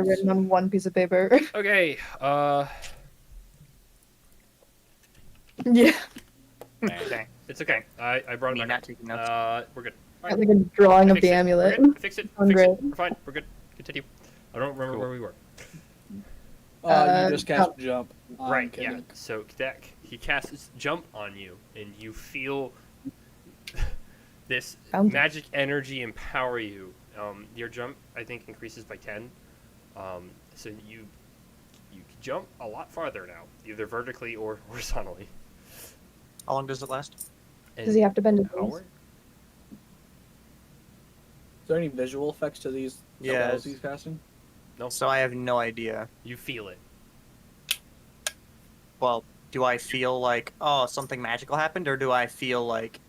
written on one piece of paper. Okay. Yeah, Okay. It's okay. I brought Me it back not up. taking notes. We're good. I like a drawing I of fixed the it. amulet. We're good. I fixed it. I'm Fixed great. it. We're fine. We're good. Continue. I don't remember Cool. where we were. You just cast jump. Right. Yeah. Kidding. So Kadak, he casts jump on you, and you feel this Found it. magic energy empower you. Your jump, I think, increases by 10. So you can jump a lot farther now, either vertically or horizontally. How long does it last? Does he have to bend his Hour? knees? Is there any visual effects to these Yeah. spells he's casting? No. So I have no idea. You feel it. Well, do I feel like, oh, something magical happened, or do I feel like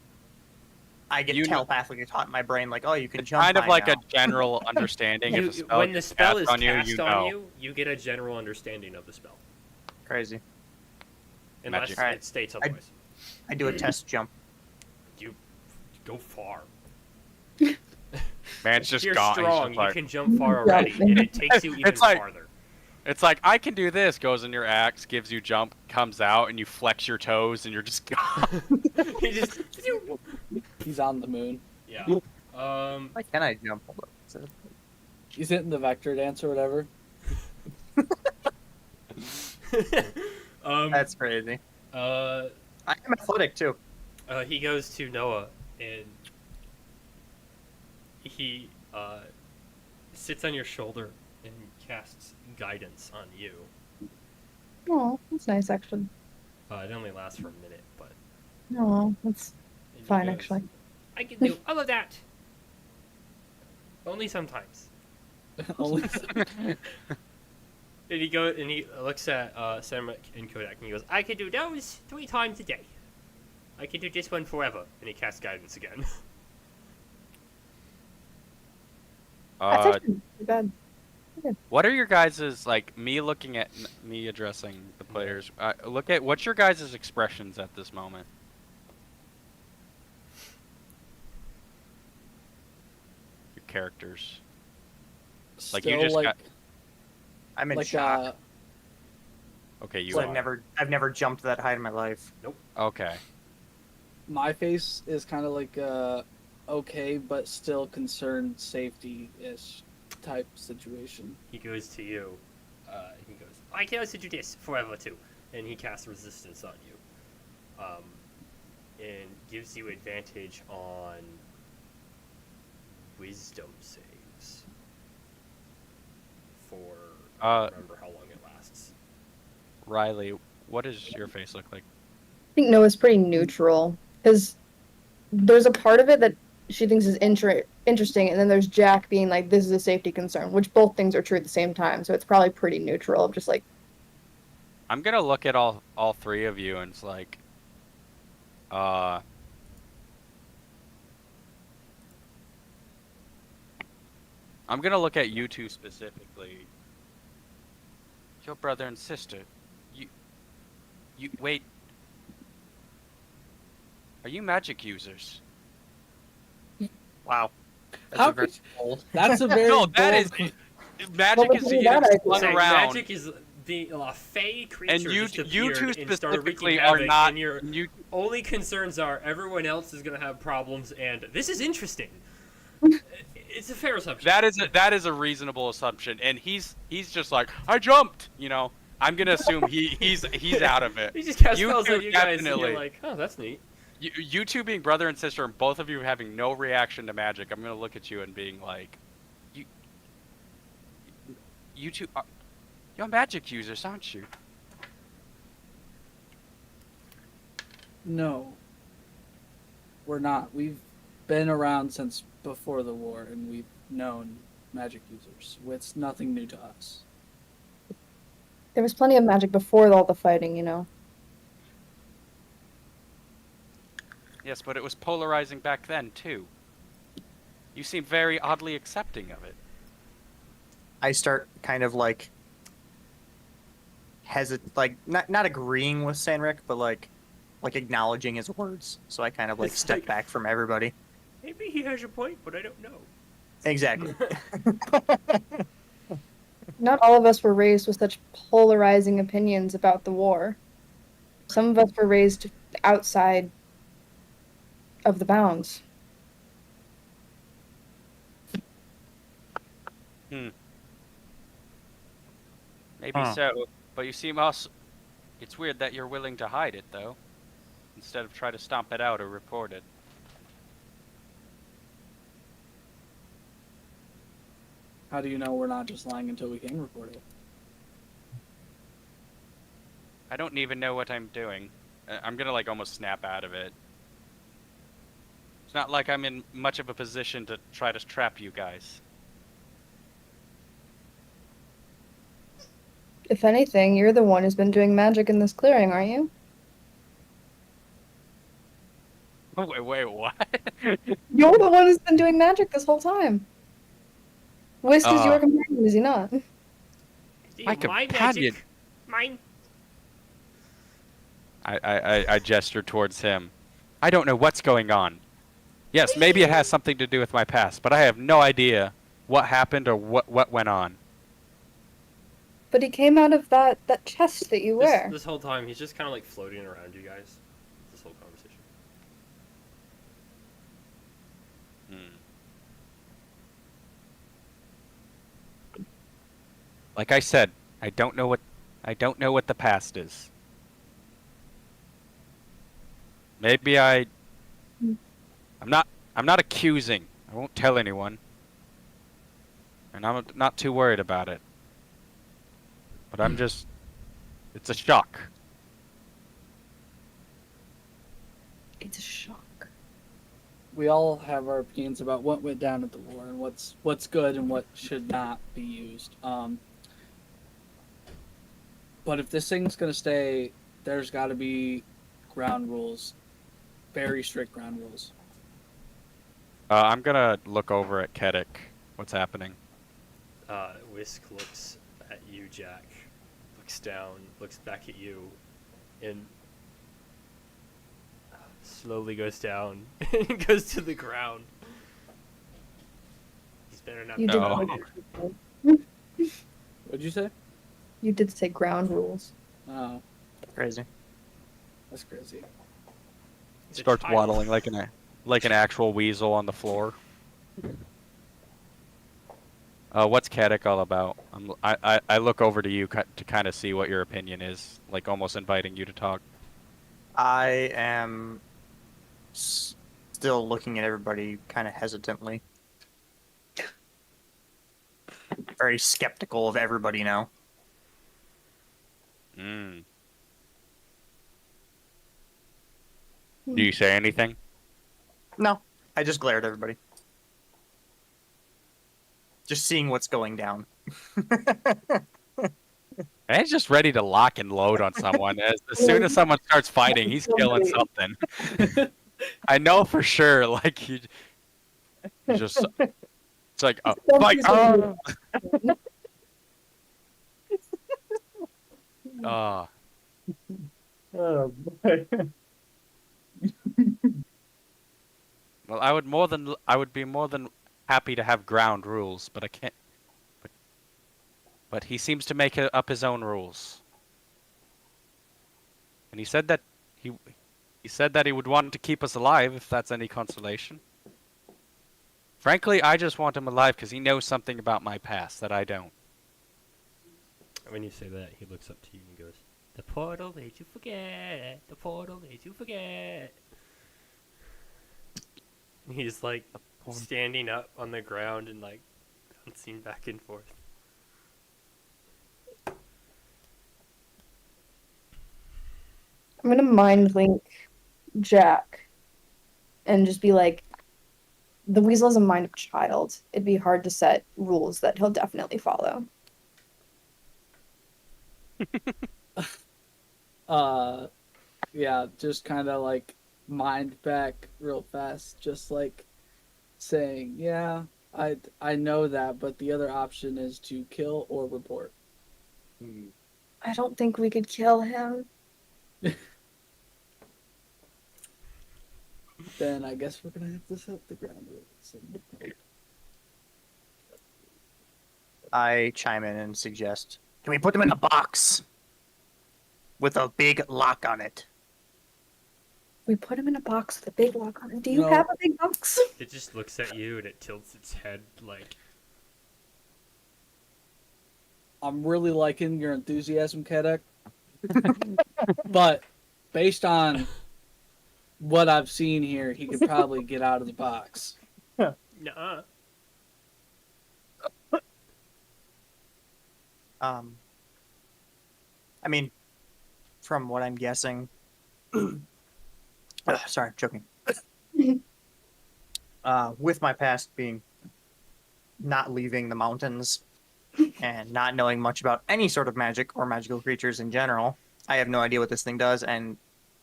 I get telepathically taught in my brain, like, oh, you can jump Kind of high like now. a general understanding. If a spell When the gets spell cast is on you, cast you on know. you, you get a general understanding of the spell, Crazy. unless Magic. it states otherwise. I do a test jump. You go far. Man's just You're gone. He's strong. just like, You can jump far already, and it takes you even It's like- farther. it's like, I can do this. Goes in your axe, gives you jump, comes out, and you flex your toes, and you're just gone. He just He's on the moon. yeah. Why can I jump? Hold up. Is it- He's hitting the vector dance or whatever. That's crazy. I am athletic too. He goes to Noah, and he sits on your shoulder and casts guidance on you. Oh, that's nice, actually. It only lasts for a minute, but No, that's and he fine, goes, actually. I can do all of that. Only sometimes. Only And he looks at Samak and Kodak, and he goes, I can do those 3 times a day. I can do this one forever. And he casts guidance again. That's actually not too bad. What are your guys' like me looking at me addressing the players? Look at what's your guys' expressions at this moment? Your characters. Like, you still just like, got- I'm in like shock. Okay, you So are. I've never jumped that high in my life. Okay. my face is kind of like okay, but still concerned safety-ish type situation. He goes to you. He goes, I can also do this forever too. And he casts resistance on you. And gives you advantage on wisdom saves. For, I don't remember how long it lasts. Riley, what does your face look like? I think Noah's pretty neutral, because there's a part of it that she thinks is interesting, and then there's Jack being like, this is a safety concern, which both things are true at the same time, so it's probably pretty neutral, of just like, I'm gonna look at all 3 of you and it's like, I'm gonna look at you two specifically. Your brother and sister. You wait. Are you magic users? Wow. That's How a very could- bold. That's a very No, that is bold- magic What is was you that know, idea? flung So around. magic is the fey creature And you just two appeared and started specifically wreaking are havoc, not. and your You only concerns are everyone else is going to have problems, and this is interesting. It's a fair assumption. that is a reasonable assumption, and he's just like, I jumped. You know, I'm gonna assume he's out of it. He just cast You spells two on you guys, and definitely. you're like, oh, that's neat. You two being brother and sister, and both of you having no reaction to magic, I'm gonna look at you and being like, you two, you're magic users, aren't you? No, we're not. We've been around since before the war, and we've known magic users. It's nothing new to us. there was plenty of magic before all the fighting, you know. Yes, but it was polarizing back then too. You seem very oddly accepting of it. I start kind of like not agreeing with Sanric, but like acknowledging his words. So I kind of like It's step like- back from everybody. Maybe he has a point, but I don't know. Exactly. Not all of us were raised with such polarizing opinions about the war. Some of us were raised outside of the bounds. Hmm. Maybe Huh. so. But you seem also. It's weird that you're willing to hide it, though, instead of try to stomp it out or report it. How do you know we're not just lying until we can report it? I don't even know what I'm doing. I'm gonna like almost snap out of it. It's not like I'm in much of a position to try to trap you guys. If anything, you're the one who's been doing magic in this clearing, aren't you? Wait, what? You're the one who's been doing magic this whole time. Whisk is your uh, companion, is he not? my My companion. magic. Mine. I gesture towards him. I don't know what's going on. Yes, maybe it has something to do with my past, but I have no idea what happened or what went on. But he came out of that chest that you wear. This whole time, he's just kind of like floating around you guys. This whole conversation. Hmm. Like I said, I don't know what the past is. Maybe I'm not accusing. I won't tell anyone. And I'm not too worried about it. But it's a shock. It's a shock. We all have our opinions about what went down at the war and what's good and what should not be used. But if this thing's gonna stay, there's got to be ground rules, very strict ground rules. I'm gonna look over at Kedek. What's happening? Whisk looks at you, Jack. Looks down. Looks back at you, and slowly goes down and goes to the ground. He's better not. You be did. No. What'd you say? You did say ground rules. Oh, Crazy. that's crazy. He's a Starts child. waddling like an actual weasel on the floor. What's Kadek all about? I look over to you to kind of see what your opinion is, like almost inviting you to talk. I am still looking at everybody kind of hesitantly. Very skeptical of everybody now. Mm. Do you say anything? No, I just glare at everybody. Just seeing what's going down. He's just ready to lock and load on someone. As soon as someone starts fighting, he's killing something. I know for sure. Like he just, it's like, oh, fight! Oh, Oh boy. well, I would be more than happy to have ground rules, but I can't. But he seems to make up his own rules, and he said that he said that he would want to keep us alive if that's any consolation. Frankly, I just want him alive because he knows something about my past that I don't. When you say that, he looks up to you and goes, "The portal made you forget. The portal made you forget." And he's like standing up on the ground and like bouncing back and forth. I'm gonna mind link Jack and just be like, the weasel has a mind of a child. It'd be hard to set rules that he'll definitely follow. Yeah, just kind of like mind back real fast, just like saying, yeah, I know that, but the other option is to kill or report. I don't think we could kill him. Then I guess we're gonna have to set the ground rules. I chime in and suggest, can we put them in a box with a big lock on it? We put him in a box with a big lock on it. Do you No. have a big box? It just looks at you and it tilts its head like. I'm really liking your enthusiasm, Kedek. But based on what I've seen here, he could probably get out of the box. Nuh-uh. I mean, from what I'm guessing, sorry, joking. With my past being not leaving the mountains and not knowing much about any sort of magic or magical creatures in general, I have no idea what this thing does and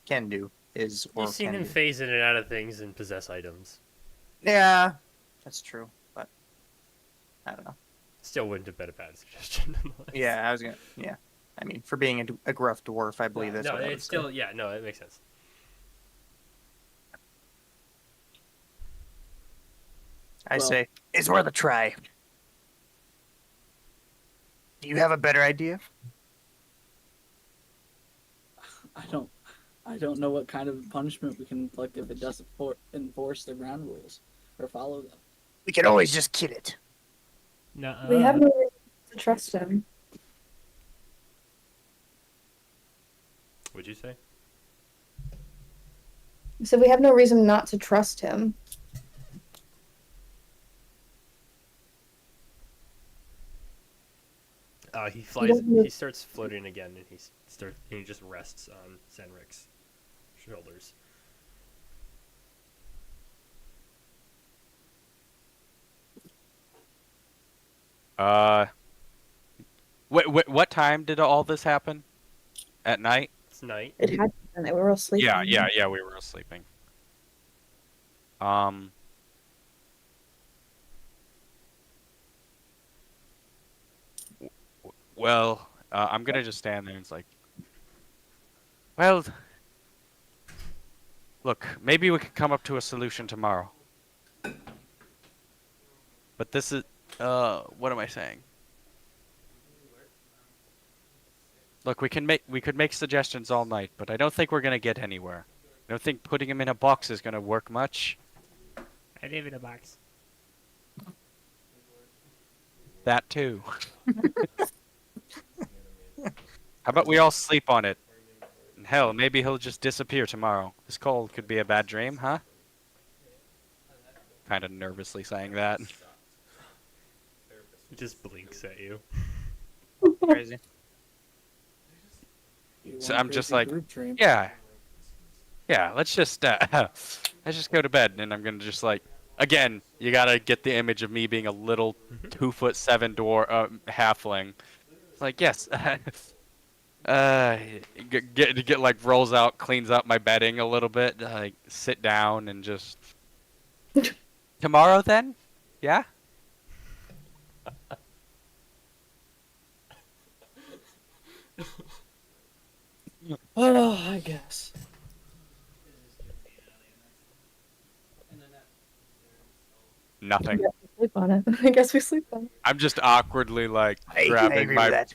can do. You've seen him phase in and out of things and possess items. Yeah, that's true, but I don't know. Still wouldn't have been a bad suggestion. Yeah, I was gonna. Yeah, I mean, for being a gruff dwarf, I believe that's no, what I would it's say. still no, it makes sense. I Well- say it's worth a try. Do you have a better idea? I don't know what kind of punishment we can inflict if it doesn't enforce the ground rules or follow them. We can always just kill it. Nuh-uh. We have no reason to trust him. What'd you say? So we have no reason not to trust him. He flies. doesn't- He starts floating again, and he just rests on Senric's shoulders. What time did all this happen? At night? It's night. It had been that we were all sleeping. Yeah, we were sleeping. Well, I'm gonna just stand there and it's like, well, look, maybe we could come up to a solution tomorrow. But this is, what am I saying? Look, we could make suggestions all night, but I don't think we're gonna get anywhere. I don't think putting him in a box is gonna work much. I live in a box. That too. How about we all sleep on it? And hell, maybe he'll just disappear tomorrow. This cold could be a bad dream, huh? Kind of nervously saying that. He just blinks at you. Crazy. You So want I'm just crazy like, group dream. Yeah, let's just go to bed, and I'm gonna just like, again, you gotta get the image of me being a little 2'7" halfling. Like, yes, get like rolls out, cleans up my bedding a little bit, like sit down and just tomorrow then, yeah. Oh, I guess. Nothing. Yeah, we sleep on it. I guess we sleep on it. I'm just awkwardly like I grabbing agree my. with that.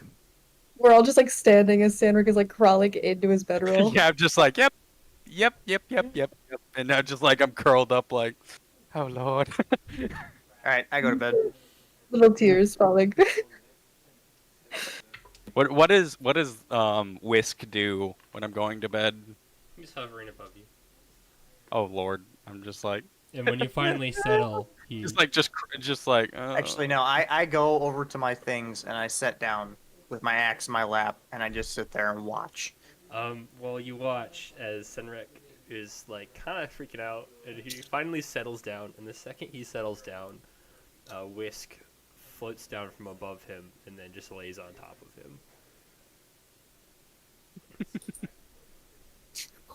We're all just like standing as Sandrick is like crawling into his bedroll. Yeah, I'm just like, yep, and now just like I'm curled up, like, oh lord. All right, I go to bed. Little tears falling. What does Whisk do when I'm going to bed? He's hovering above you. Oh lord, I'm just like, And when you finally settle, he just like. Actually, no. I go over to my things and I sit down with my axe in my lap and I just sit there and watch. Well, you watch as Senric is like kind of freaking out, and he finally settles down. And the second he settles down, Whisk floats down from above him and then just lays on top of him.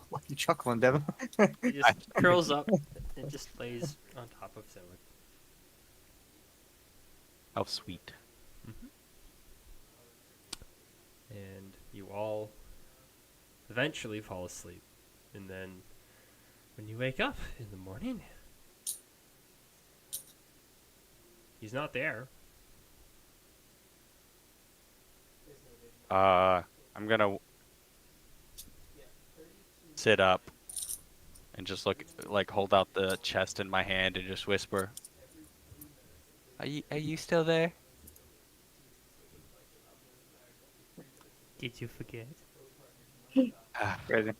What are you chuckling, Devin? He just curls up and just lays on top of Senric. Oh sweet. And you all eventually fall asleep. And then when you wake up in the morning, he's not there. I'm gonna sit up and just hold out the chest in my hand and just whisper, Are you still there? Did you forget? Ah, Crazy.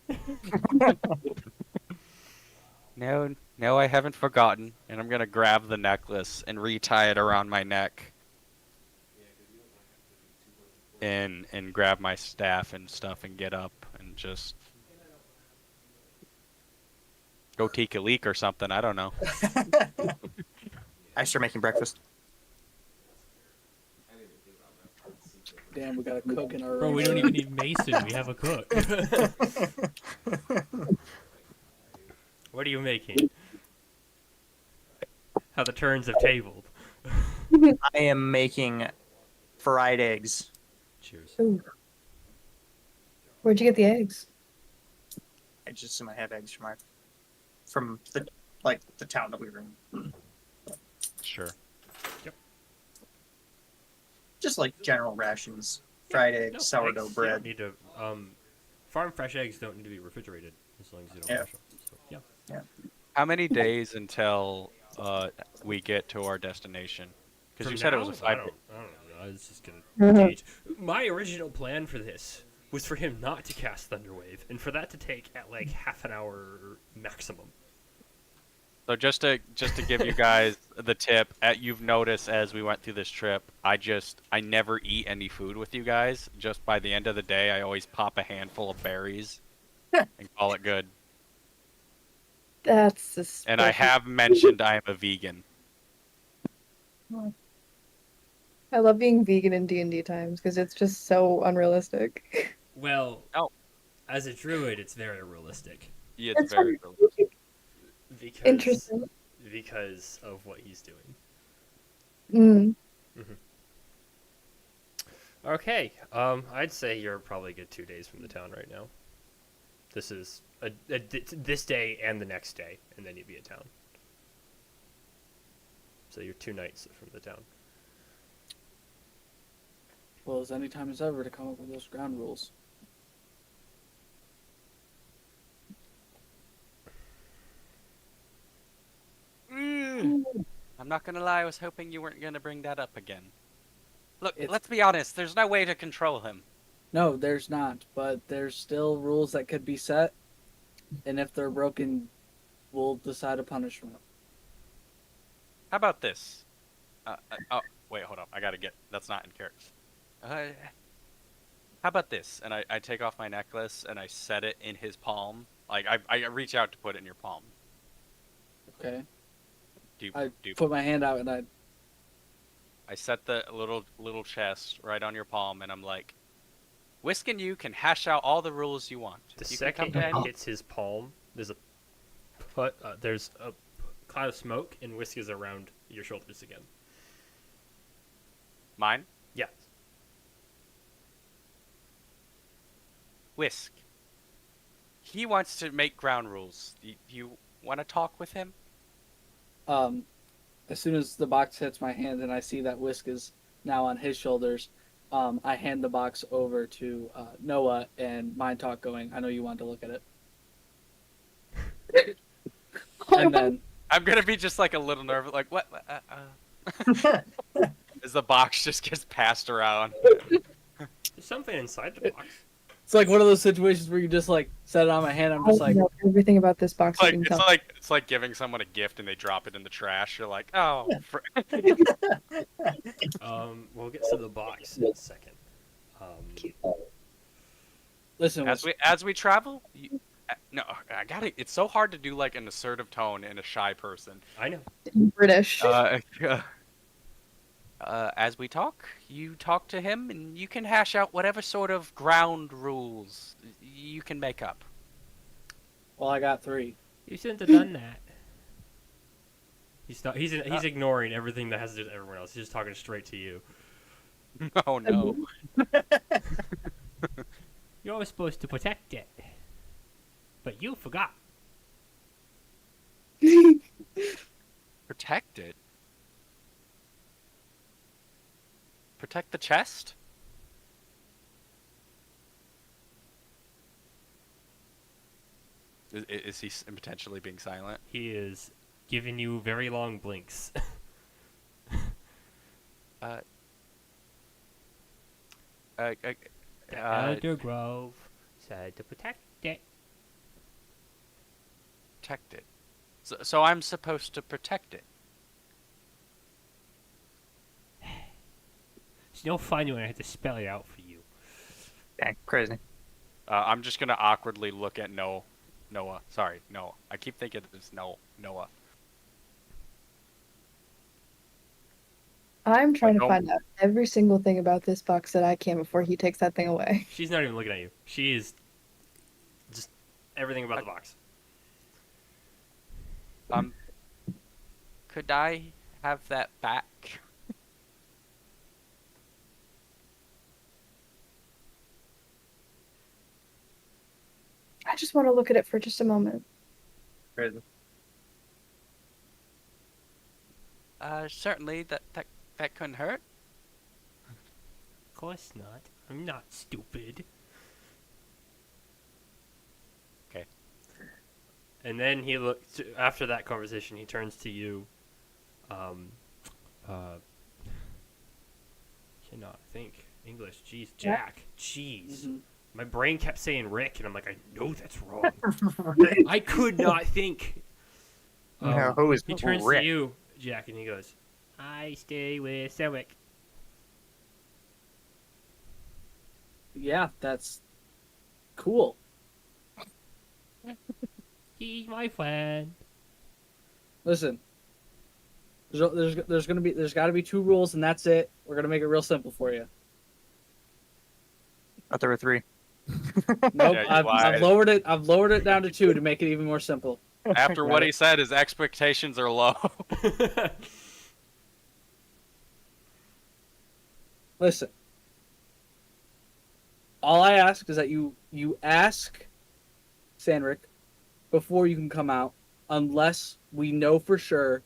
no, no, I haven't forgotten. And I'm gonna grab the necklace and retie it around my neck. And grab my staff and stuff and get up and just go take a leak or something. I don't know. I start making breakfast. Damn, we got a cook in our Bro, we don't even need Mason. We have a cook. What are you making? How the turns have tabled. I am making fried eggs. Cheers. Ooh. Where'd you get the eggs? I just assume I have eggs from the town that we were in. Sure. Just like general rations. Fried eggs, No, sourdough eggs, you don't bread. need to. Farm fresh eggs don't need to be refrigerated as long as you don't Yeah. wash them. So, yeah. How many days until we get to our destination? Because From you said it was now, a 5 I don't know. I was just gonna Mhm. gauge. My original plan for this was for him not to cast Thunderwave, and for that to take at like half an hour maximum. So just to give you guys the tip, you've noticed as we went through this trip, I never eat any food with you guys. Just by the end of the day, I always pop a handful of berries and call it good. That's suspicious. And I have mentioned I am a vegan. I love being vegan in D&D times because it's just so unrealistic. Well, Oh. as a druid, it's very realistic Yeah, it's It's very fun. realistic. Interesting. because of what he's doing. Mm. Okay, I'd say you're probably a good 2 days from the town right now. This is this day and the next day, and then you'd be at town. So you're 2 nights from the town. Well, as any time as ever to come up with those ground rules. I'm not gonna lie, I was hoping you weren't gonna bring that up again. Look, It's- let's be honest, there's no way to control him. No, there's not, but there's still rules that could be set, and if they're broken, we'll decide a punishment. How about this? Oh, wait, hold up. That's not in character. How about this? And I take off my necklace and I set it in his palm. Like, I reach out to put it in your palm. Okay? Do I you put my hand out and I set the little chest right on your palm, and I'm like, Whisk and you can hash out all the rules you want. The You can come second to it any- hits his palm, there's a cloud of smoke, and Whisk is around your shoulders again. Mine? Yeah. Whisk. He wants to make ground rules. You want to talk with him? as soon as the box hits my hand and I see that Whisk is now on his shoulders, I hand the box over to Noah and mind talk going, I know you wanted to look at it. And then I'm gonna be just like a little nervous, like what? As the box just gets passed around. There's something inside the box. it's like one of those situations where you just like set it on my hand. I'm just I like, know everything about this box. You can tell. It's like giving someone a gift and they drop it in the trash. You're like, oh. We'll get to the box in a second. listen, As we travel, no, I got it. It's so hard to do like an assertive tone in a shy person. I know. British. As we talk, you talk to him, and you can hash out whatever sort of ground rules you can make up. well, I got 3. You shouldn't have done that. He's ignoring everything that has to do with everyone else. He's just talking straight to you. Oh no. You're supposed to protect it. But you forgot. Protect it? Protect the chest? Is he potentially being silent? He is giving you very long blinks. Uh, The uh, Elder Grove said to protect it. protect it. So I'm supposed to protect it. It's no fun when I have to spell it out for you. Dang, crazy. I'm just gonna awkwardly look at Noah. Sorry, no. I keep thinking it's Noah. I'm trying to don't- find out every single thing about this box that I can before he takes that thing away. She's not even looking at you. She is just everything about the box. Could I have that back? I just want to look at it for just a moment. Crazy. Certainly. That couldn't hurt. Of course not. I'm not stupid. And then he looks after that conversation. He turns to you. Cannot think English. Jeez, Jack. Jeez. Mhm. My brain kept saying Rick, and I'm like, I know that's wrong. I could not think. No, who is He turns Rick? to you, Jack, and he goes, I stay with Cedric. Yeah, that's cool. He's my friend. Listen, there's got to be 2 rules, and that's it. We're gonna make it real simple for you. I thought there were 3. Nope, Yeah, you I've lied. lowered it. I've lowered it down to 2 to make it even more simple. After what he said, his expectations are low. Listen, all I ask is that you ask Sandrick before you can come out, unless we know for sure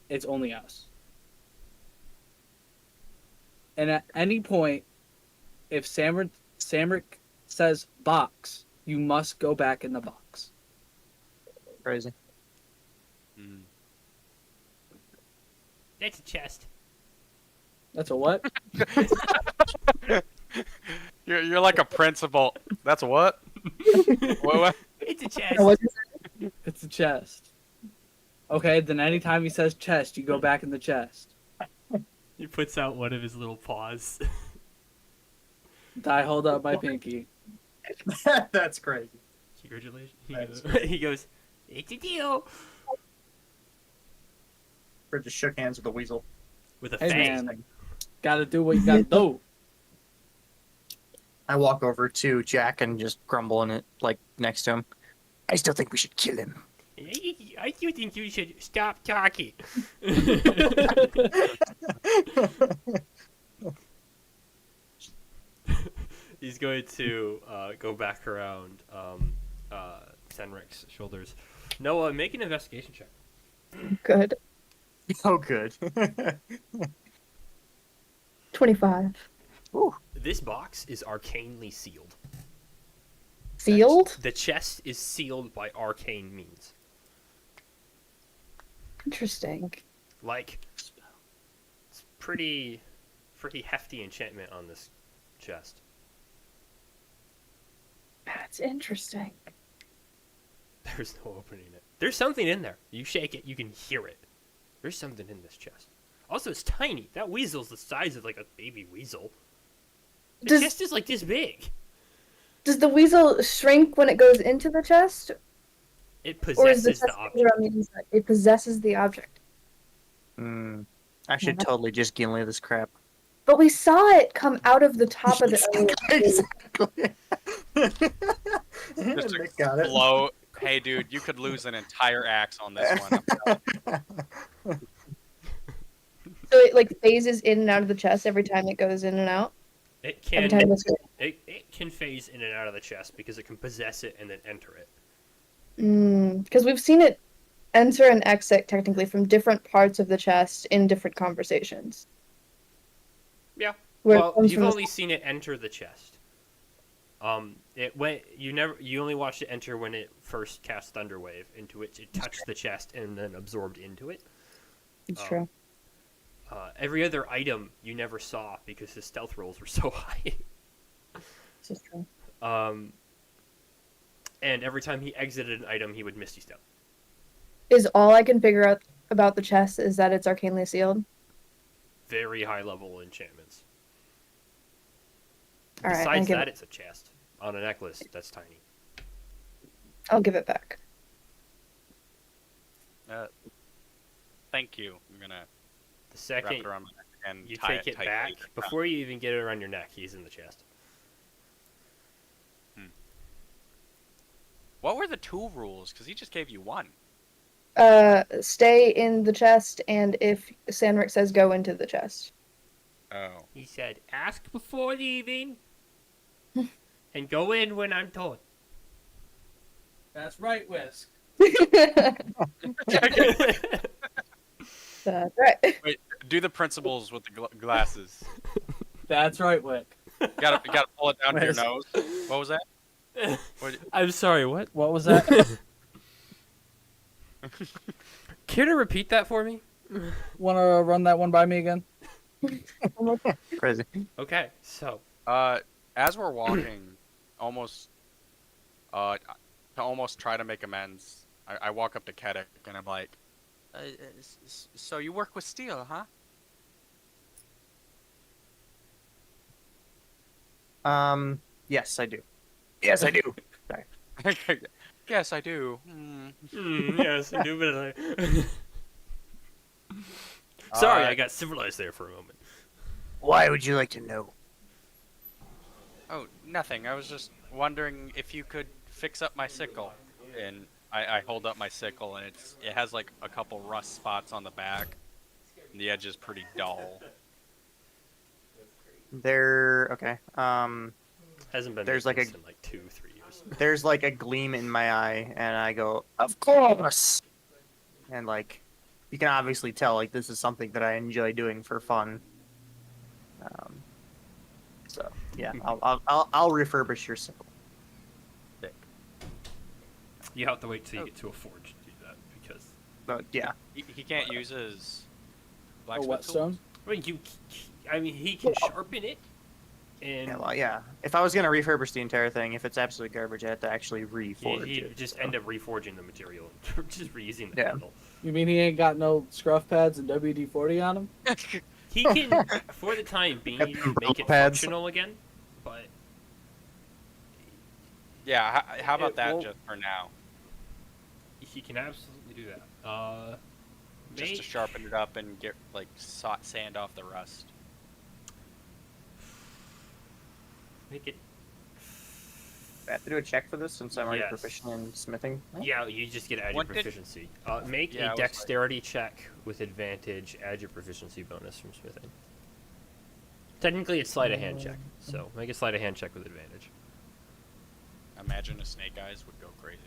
it's only us. And at any point, if Samrick says box, you must go back in the box. Crazy. Mm. That's a chest. That's a what? You're like a principal. That's what? What? It's a chest. Oh, what- It's a chest. Okay, then anytime he says chest, you go back in the chest. He puts out one of his little paws. I hold up my pinky. That's crazy. Congratulations. That's He goes, It's a deal. Fred just shook hands with the weasel. with a Hey fang. man, gotta do what you gotta do. I walk over to Jack and just grumble in it, like next to him. I still think we should kill him. I do think you should stop talking. He's going to go back around Senric's shoulders. Noah, make an investigation check. Good. Oh, good. 25. This box is arcanely sealed. Sealed? The chest is sealed by arcane means. Interesting. Like, it's pretty hefty enchantment on this chest. That's interesting. There's no opening it. There's something in there. You shake it, you can hear it. There's something in this chest. Also, it's tiny. That weasel's the size of like a baby weasel. The Does chest is like this big. does the weasel shrink when it goes into the chest, It or is the possesses chest the bigger object. on the inside? It possesses the object. I should totally just Gimli this crap. But we saw it come out of the top of the. Exactly. Just Nick got it. Blow. Hey, dude, you could lose an entire axe on this one. So it like phases in and out of the chest every time it goes in and out. It Every can time it's it can phase in and out of the chest because it can possess it and then enter it. because we've seen it enter and exit technically from different parts of the chest in different conversations. Yeah. Where it Well, comes you've from the- only seen it enter the chest. You only watched it enter when it first cast Thunderwave, into which it touched the chest and then absorbed into it. It's Um, true. Every other item you never saw because his stealth rolls were so high. This is true. And every time he exited an item, he would Misty Step. Is all I can figure out about the chest is that it's arcanely sealed? Very high level enchantments. All right, Besides that, it's a chest on a necklace that's tiny. I'll give it back. Thank you. I'm gonna The wrap second it around my neck and you tie take it tightly back, to the ground. before you even get it around your neck, he's in the chest. What were the 2 rules? Because he just gave you 1. Stay in the chest, and if Sanric says go into the chest. Oh. He said, ask before leaving and go in when I'm told. That's right, Whisk. That's right. Wait, do the principles with the glasses. That's right, Wick. Gotta pull it down to your Where's- nose. What was that? What, I'm sorry, what? What was that? Care to repeat that for me? Want to run that one by me again? Crazy. Okay, so as we're walking, almost, to almost try to make amends, I walk up to Kedek and I'm like, so you work with steel, huh? Yes, I do. Yes, I do. Sorry. Yes, I do. yes, indubitably. Sorry, I got civilized there for a moment. Why would you like to know? Oh, nothing. I was just wondering if you could fix up my sickle. And I hold up my sickle, and it has like a couple rust spots on the back. And the edge is pretty dull. Okay. Hasn't been There's like maintenance in like 2-3 years. There's like a gleam in my eye, and I go, "Of course!" And like, you can obviously tell like this is something that I enjoy doing for fun. So yeah, I'll refurbish your sickle. You have to wait till you get to a forge to do that because. But yeah, He can't use his A blacksmith whetstone? I mean, he can sharpen it, and yeah, well, yeah. If I was gonna refurbish the entire thing, if it's absolute garbage, I have to actually reforge he'd it. just end up reforging the material, just reusing the Yeah. metal. You mean he ain't got no scruff pads and WD-40 on him? He can, for the time being, Got some make it pads. functional again, but Yeah, how about It that won't- just for now? he can absolutely do that. Just to sharpen it up and get like sand off the rust. Make it. I have to do a check for this since I'm already Yes. proficient in smithing. Yeah, you just get add What your did- proficiency. Make Yeah, I a was like- dexterity check with advantage. Add your proficiency bonus from smithing. Technically, it's sleight of hand check, so make a sleight of hand check with advantage. Imagine a snake eyes would go crazy.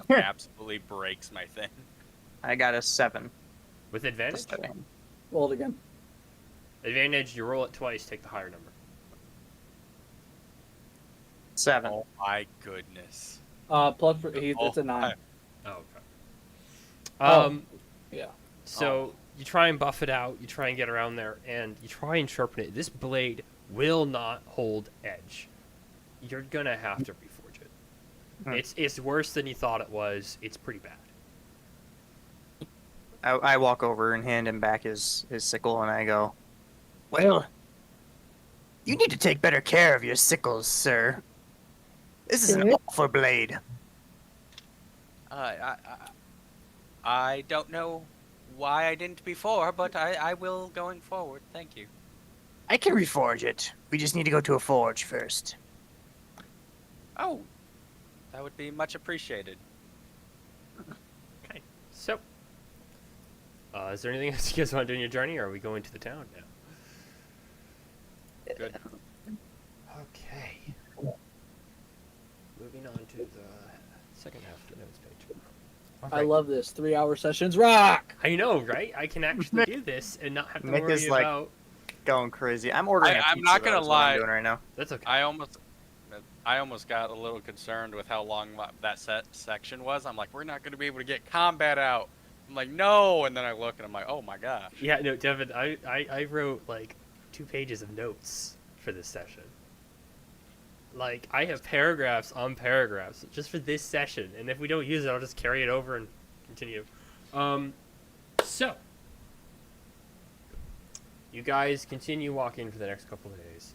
It absolutely breaks my thing. I got a 7. With advantage, Just kidding. Roll it again. advantage. You roll it twice. Take the higher number. 7. Oh my goodness. Plus it's a 9. my- Oh, okay. Oh. Yeah. So you try and buff it out. You try and get around there, and you try and sharpen it. This blade will not hold edge. You're gonna have to reforge it. Hmm. It's worse than you thought it was. It's pretty bad. I walk over and hand him back his sickle, and I go, "Well, you need to take better care of your sickles, sir. This is an Dude. awful blade." I don't know why I didn't before, but I will going forward. Thank you. I can reforge it. We just need to go to a forge first. Oh, that would be much appreciated. Okay. So, is there anything else you guys want to do in your journey, or are we going to the town now? Good. Okay. Moving on to the second half of the notes page. I Alright. love this. 3-hour sessions rock! I know, right? I can actually do this and not have to Nick worry is like- about. Going crazy. I'm ordering. I'm a not pizza, gonna though, is what I'm lie. doing right now. That's okay. I almost I almost got a little concerned with how long that section was. I'm like, we're not going to be able to get combat out. I'm like, no, and then I look and I'm like, oh my gosh. Yeah, no, Devin, I wrote like 2 pages of notes for this session. Like, I have paragraphs on paragraphs just for this session, and if we don't use it, I'll just carry it over and continue. So, you guys continue walking for the next couple of days,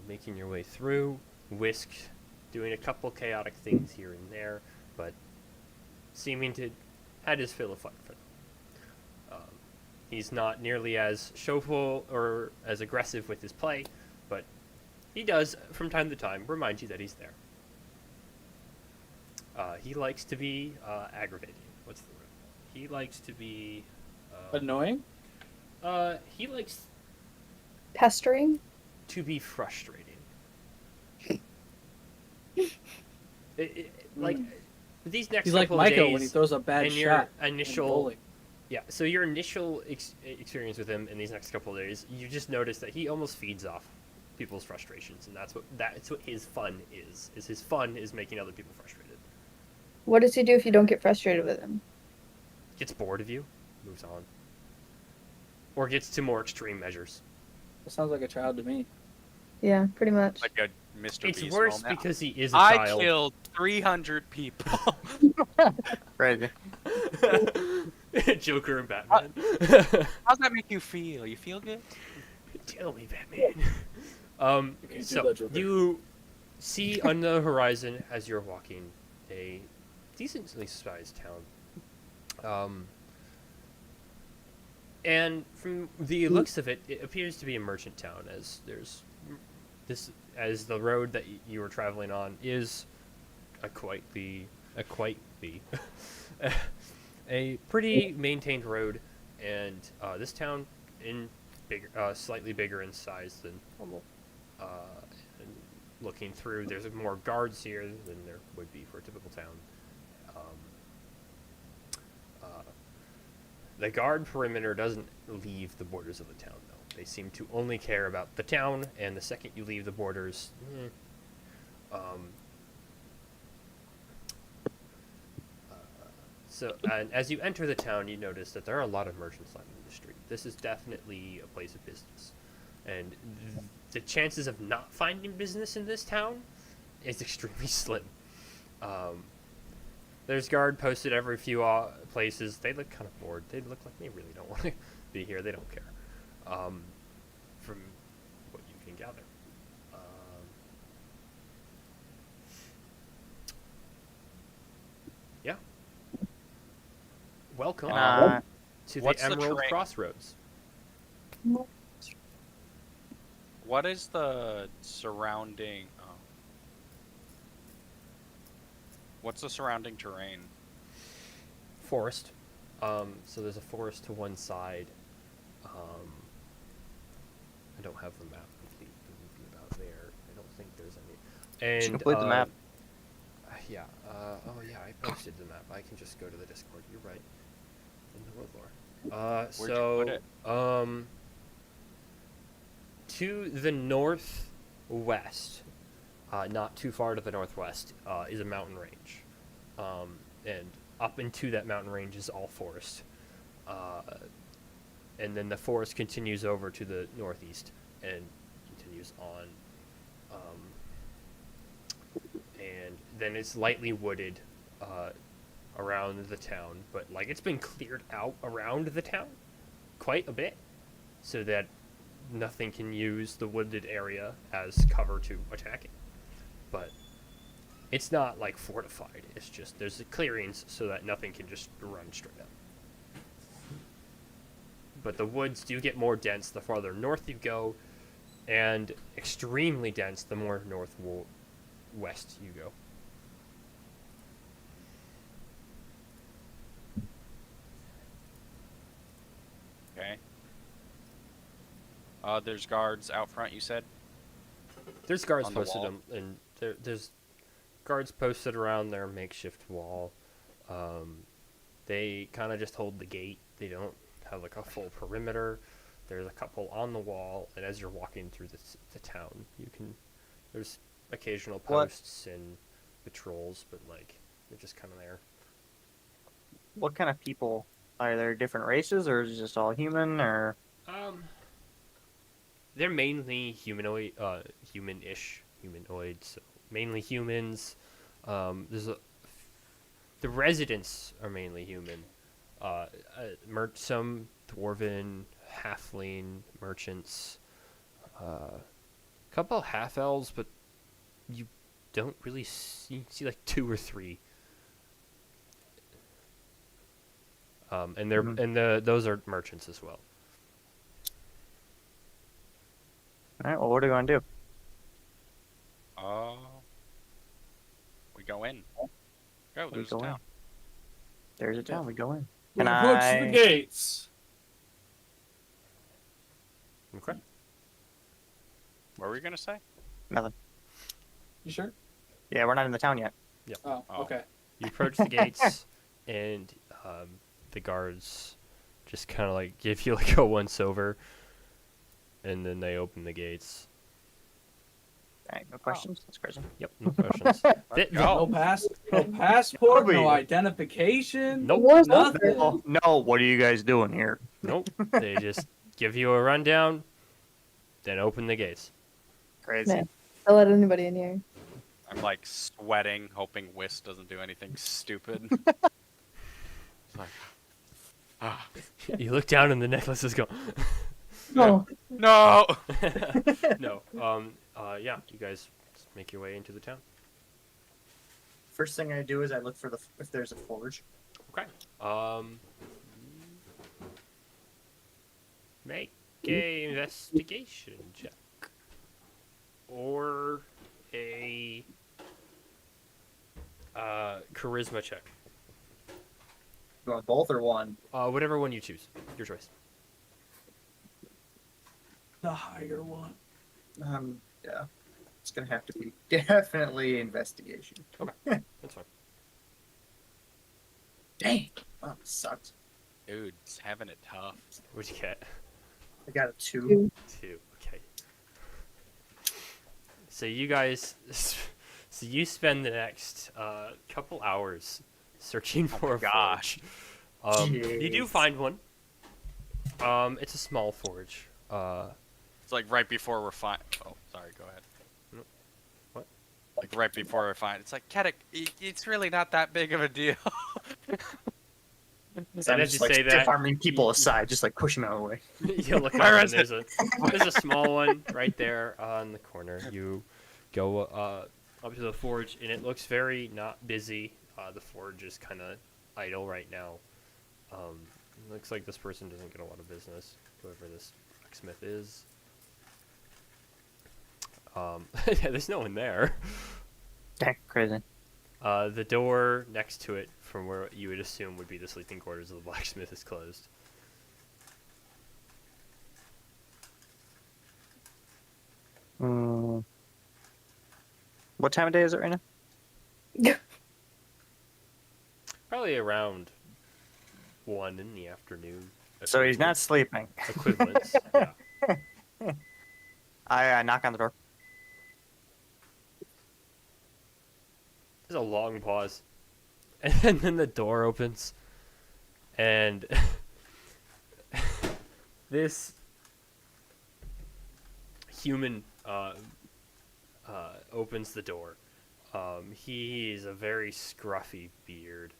making your way through. Whisk doing a couple chaotic things here and there, but seeming to had his fill of fun for them. He's not nearly as showful or as aggressive with his play, but he does, from time to time, remind you that he's there. He likes to be aggravating. What's the word? He likes to be... Annoying? He likes Pestering? to be frustrating. Like, these next He's like couple of Micah days, when he throws a bad and your shot. in initial... bowling. Yeah, so your initial experience with him in these next couple of days, you just notice that he almost feeds off people's frustrations, and that's what his fun is. Is his fun is making other people frustrated. What does he do if you don't get frustrated with him? Gets bored of you, moves on, or gets to more extreme measures. That sounds like a child to me. Yeah, pretty much. Like a Mr. It's Beast worse moment. because he is a I child. killed 300 people. Crazy. Joker and Batman. How's that make you feel? You feel good? Tell me, Batman. can't do So that, Joker. you see on the horizon as you're walking a decently sized town. And from the looks of it, it appears to be a merchant town, as there's this, as the road that you were traveling on is a a pretty maintained road, and this town in bigger, slightly bigger in size than normal. And looking through, there's more guards here than there would be for a typical town. The guard perimeter doesn't leave the borders of the town, though. They seem to only care about the town, and the second you leave the borders, So, and as you enter the town, you notice that there are a lot of merchants lining the street. This is definitely a place of business, and the chances of not finding business in this town is extremely slim. There's guard posted every few places. They look kind of bored. They look like they really don't want to be here. They don't care. From what you can gather. Yeah. Welcome to the what's the Emerald terrain? Crossroads. What is the surrounding? What's the surrounding terrain? Forest. So there's a forest to one side. I don't have the map complete about there. I don't think there's any. And Should complete the map. Yeah. Oh yeah, I posted the map. I can just go to the Discord. You're right. In the Woodlore. Where'd you put it? To the northwest, not too far to the northwest, is a mountain range, and up into that mountain range is all forest, and then the forest continues over to the northeast and continues on, and then it's lightly wooded around the town, but like it's been cleared out around the town quite a bit, so that nothing can use the wooded area as cover to attack it. But it's not like fortified. It's just there's the clearings so that nothing can just run straight up. But the woods do get more dense the farther north you go, and extremely dense the more northwest you go. Okay. There's guards out front. You said. There's guards On the posted wall? and there's guards posted around their makeshift wall. They kind of just hold the gate. They don't have like a full perimeter. There's a couple on the wall, and as you're walking through the town, there's occasional What? posts and patrols, but like they're just kind of there. What kind of people are there? Different races, or is it just all human? Or Um, they're mainly humanoid, human-ish, humanoids. So mainly humans. There's a the residents are mainly human. Some dwarven, halfling merchants. Couple half elves, but you don't really see like two or three. And they're Mhm. and those are merchants as well. all right. Well, what are we going to do? We go in. Go, We there's a go in. town. There's a town. We go in. We Can approach I? the gates. Okay. What were you gonna say? Nothing. You sure? Yeah, we're not in the town yet. Oh, Oh. okay. You approach the gates, and the guards just kind of like give you like a once over, and then they open the gates. All right. No questions. That's crazy. Yep, no questions. Let's No go. no passport, no Bobby. identification. Nope. What's Nothing. Oh, no. What are you guys doing here? Nope. They just give you a rundown, then open the gates. Crazy. Man. Don't let anybody in here. I'm like sweating, hoping Whis doesn't do anything stupid. It's like, ah, You look down and the necklaces go. No. no. No. Yeah. You guys just make your way into the town. First thing I do is I look for if there's a forge. Okay. Make a investigation check. Or a charisma check. You want both or one? Whatever one you choose. Your choice. The higher one. Yeah. It's gonna have to be definitely investigation. That's fine. Dang. Oh, sucks. Dude, it's having it tough. What'd you get? I got a 2. 2. Okay. So you guys, so you spend the next couple hours searching for a gosh. forge. You do Jeez. find one. It's a small forge. It's like right before we're fine. Oh, sorry. Go ahead. No. What? Like right before we're fine. It's like Kedek. It's really not that big of a deal. So I'm And as just you like say that, arming people aside, just like pushing them away. you look up Where and is there's a small one right there on the corner. You go up to the forge and it looks very not busy. The forge is kind of idle right now. It looks like this person doesn't get a lot of business, whoever this blacksmith is. Yeah, there's no one there. Dang, crazy. The door next to it, from where you would assume would be the sleeping quarters of the blacksmith, is closed. What time of day is it right now? Probably around 1 in the afternoon. So he's not sleeping. Equivalents. Yeah. I knock on the door. There's a long pause. And then the door opens. And this human opens the door. He's a very scruffy beard,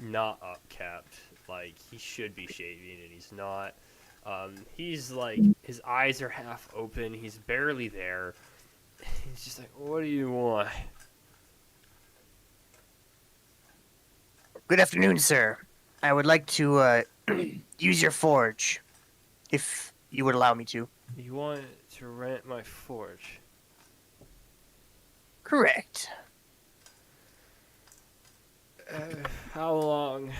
not upkept. Like, he should be shaving, and he's not. He's like, his eyes are half open. He's barely there. He's just like, what do you want? Good afternoon, sir. I would like to use your forge, if you would allow me to. You want to rent my forge? Correct. How long?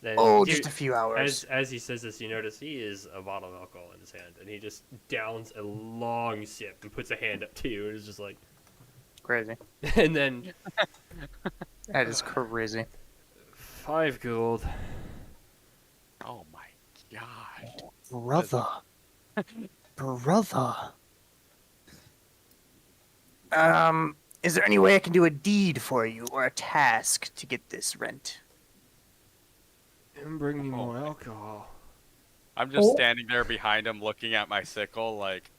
Then Oh, you- just a few hours. As he says this, you notice he is a bottle of alcohol in his hand, and he just downs a long sip and puts a hand up to you, and is just like, Crazy. and then That is crazy. 5 gold. Oh my god. Brother. Brother. Is there any way I can do a deed for you or a task to get this rent? And bring me Oh more my- alcohol. I'm just Oh. standing there behind him, looking at my sickle, like.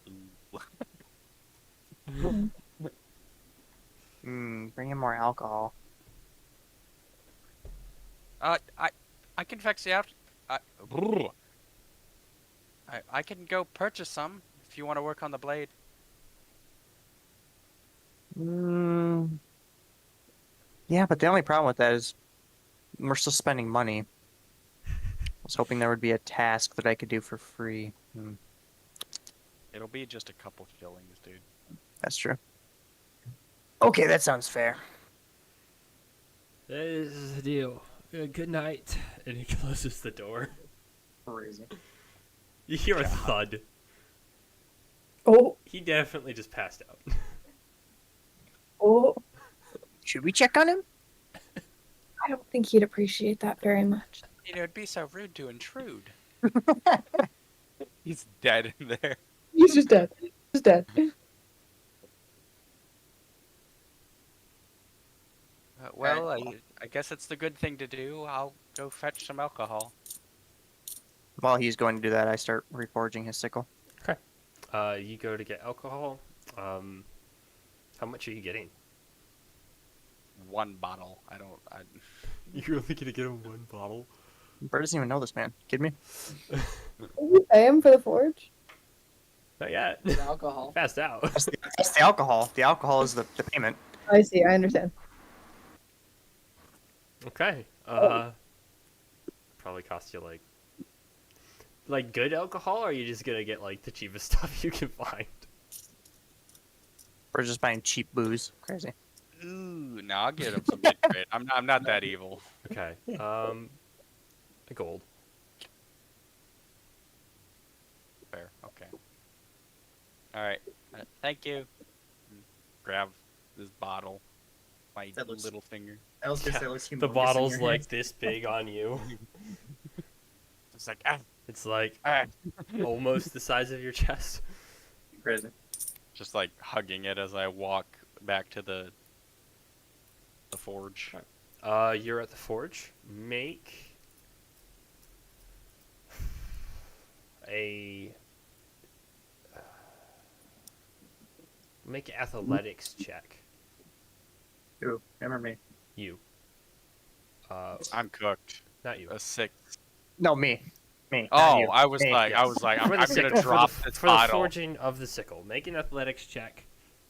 Bring in more alcohol. I can fix you out. I, brr. I can go purchase some if you want to work on the blade. Yeah, but the only problem with that is we're still spending money. I was hoping there would be a task that I could do for free. It'll be just a couple shillings, dude. That's true. Okay, that sounds fair. That is the deal. Good night. And he closes the door. Crazy. You hear a God. thud. Oh, He definitely just passed out. oh. Should we check on him? I don't think he'd appreciate that very much. You know, it'd be so rude to intrude. He's dead in there. He's just dead. He's dead. Well, I guess it's the good thing to do. I'll go fetch some alcohol. While he's going to do that, I start reforging his sickle. You go to get alcohol. How much are you getting? One bottle. You're only gonna get him one bottle. Bert doesn't even know this man. Kid me? Did you pay him for the forge? Not yet. With alcohol. Passed out. That's the alcohol. The alcohol is the payment. I see. I understand. Okay. Oh. Probably cost you like good alcohol, or are you just gonna get like the cheapest stuff you can find? We're just buying cheap booze. Crazy. Ooh, no, I'll get him some mid grade. I'm not that evil. Okay. A gold. Fair. Okay. All right. Thank you. Grab this bottle. My That looks- little finger. I was Yeah, the bottle's like this big on you. It's like It's like ah. almost the size of your chest. Crazy. Just like hugging it as I walk back to the forge. You're at the forge. Make a make an athletics check. Ooh, remember me. You. I'm cooked. Not you. A 6. No, me. Me. not Oh, you. I was Me. like, Yes. I'm For the gonna sickle, drop for the, this for the bottle. forging of the sickle. Make an athletics check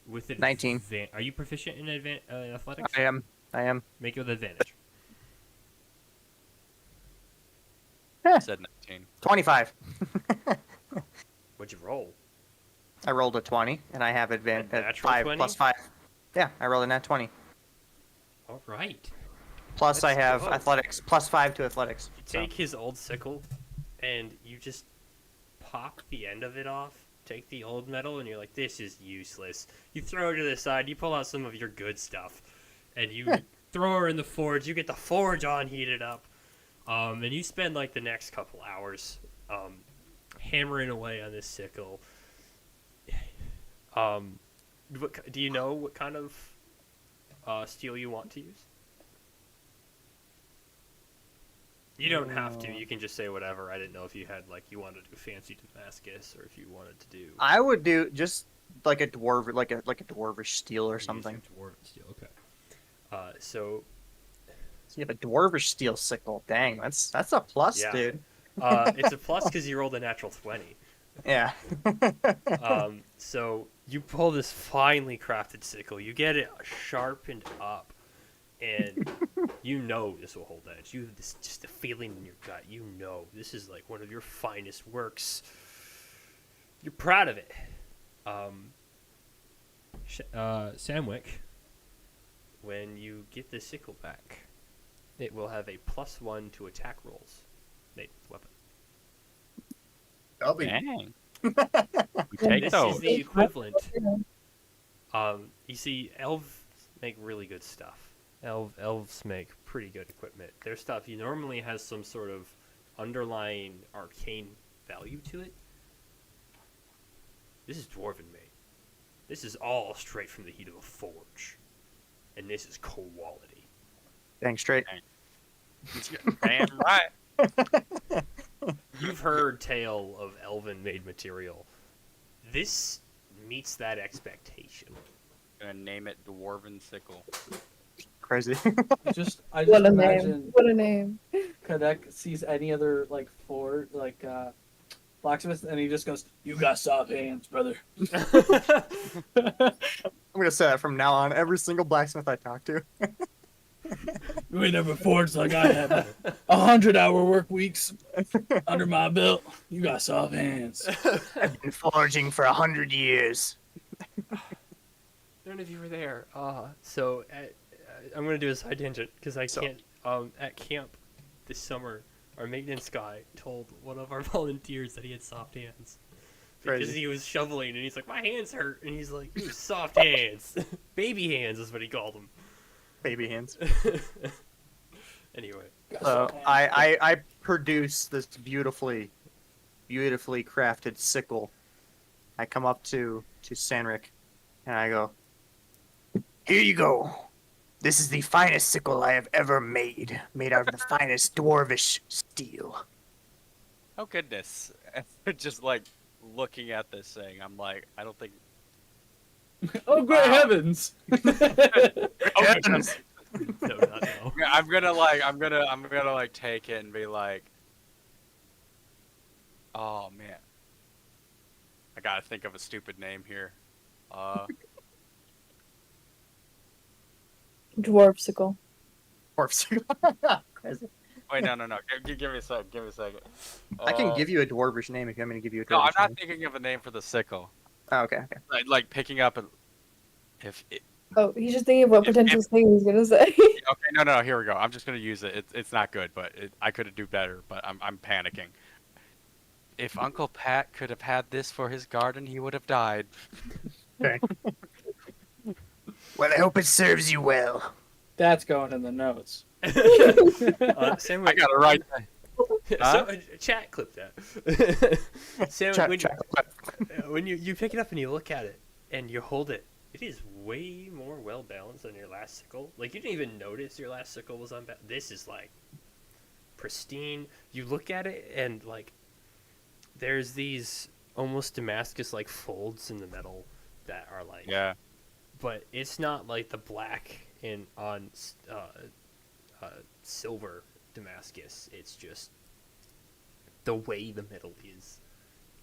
with 19. Are you proficient in athletics? I am. Make it with advantage. I said 19. 25. What'd you roll? I rolled a 20, and I have A advantage. natural 5 20? plus 5. Yeah, I rolled a nat 20. All right. Plus, I Let's have go. athletics. Plus 5 to athletics. You So. take his old sickle, and you just pop the end of it off. Take the old metal, and you're like, "This is useless." You throw it to the side. You pull out some of your good stuff, and you throw her in the forge. You get the forge on heated up, and you spend like the next couple hours hammering away on this sickle. Do you know what kind of steel you want to use? You don't have to. You can just say whatever. I didn't know if you had you wanted to do fancy Damascus or if you wanted to do. I would do just like a dwarf, like a dwarvish steel or use something. your dwarven steel. Okay. So So you have a dwarvish steel sickle. Dang, that's a plus, Yeah. dude. it's a plus because you rolled a natural 20. Yeah. So you pull this finely crafted sickle. You get it sharpened up, and you know this will hold edge. You have this just a feeling in your gut. You know this is like one of your finest works. You're proud of it. Samwick, when you get the sickle back, it will have a +1 to attack rolls made with weapon. That'll be Dang. Yeah, Take This those. is the equivalent. You see, elves make really good stuff. Elves make pretty good equipment. Their stuff normally has some sort of underlying arcane value to it. This is dwarven made. This is all straight from the heat of a forge, and this is quality. Dang straight. Damn right. You've heard tale of elven-made material. This meets that expectation. Gonna name it Dwarven Sickle. Crazy. I just What a name! imagine What a name! Kadek sees any other like blacksmith, and he just goes, "You got soft hands, brother." I'm gonna say that from now on. Every single blacksmith I talk to. You ain't never forged like I have. 100-hour work weeks under my belt. You got soft hands. I've been forging for 100 years. None of you were there. So I'm gonna do a side tangent because I can't. At camp this summer, our maintenance guy told one of our volunteers that he had soft hands because Crazy. he was shoveling, and he's like, "My hands hurt," and he's like, "You soft hands, baby hands," is what he called them. Baby hands. Anyway, So I produce this beautifully crafted sickle. I come up to Sanric, and I go, "Here you go. This is the finest sickle I have ever made out of the finest dwarvish steel." Oh goodness. Just like looking at this thing, I'm like, I don't think. Oh, great Wow. heavens! Oh goodness. no, not now. Yeah, I'm gonna like take it and be like, oh man, I gotta think of a stupid name here. Dwarfsicle. Dwarf sickle. Crazy. Wait, no. Give me a second. Give me a second. I can give you a dwarvish name if you want me to give you a dwarvish No, I'm not name. thinking of a name for the sickle. Oh, okay. Like picking up a. If it, Oh, he's just thinking of what If- potential thing he's gonna say. okay, no. Here we go. I'm just gonna use it. It's not good, but I could do better. But I'm panicking. If Uncle Pat could have had this for his garden, he would have died. Okay. Well, I hope it serves you well. That's going in the notes. Sam, I gotta write that. Huh? So, chat clip that. Sam, Check. when you pick it up and you look at it and you hold it, it is way more well balanced than your last sickle. Like you didn't even notice your last sickle was unbalanced. This is like pristine. You look at it and like there's these almost Damascus like folds in the metal that are like Yeah. but it's not like the black in on silver Damascus. It's just the way the metal is,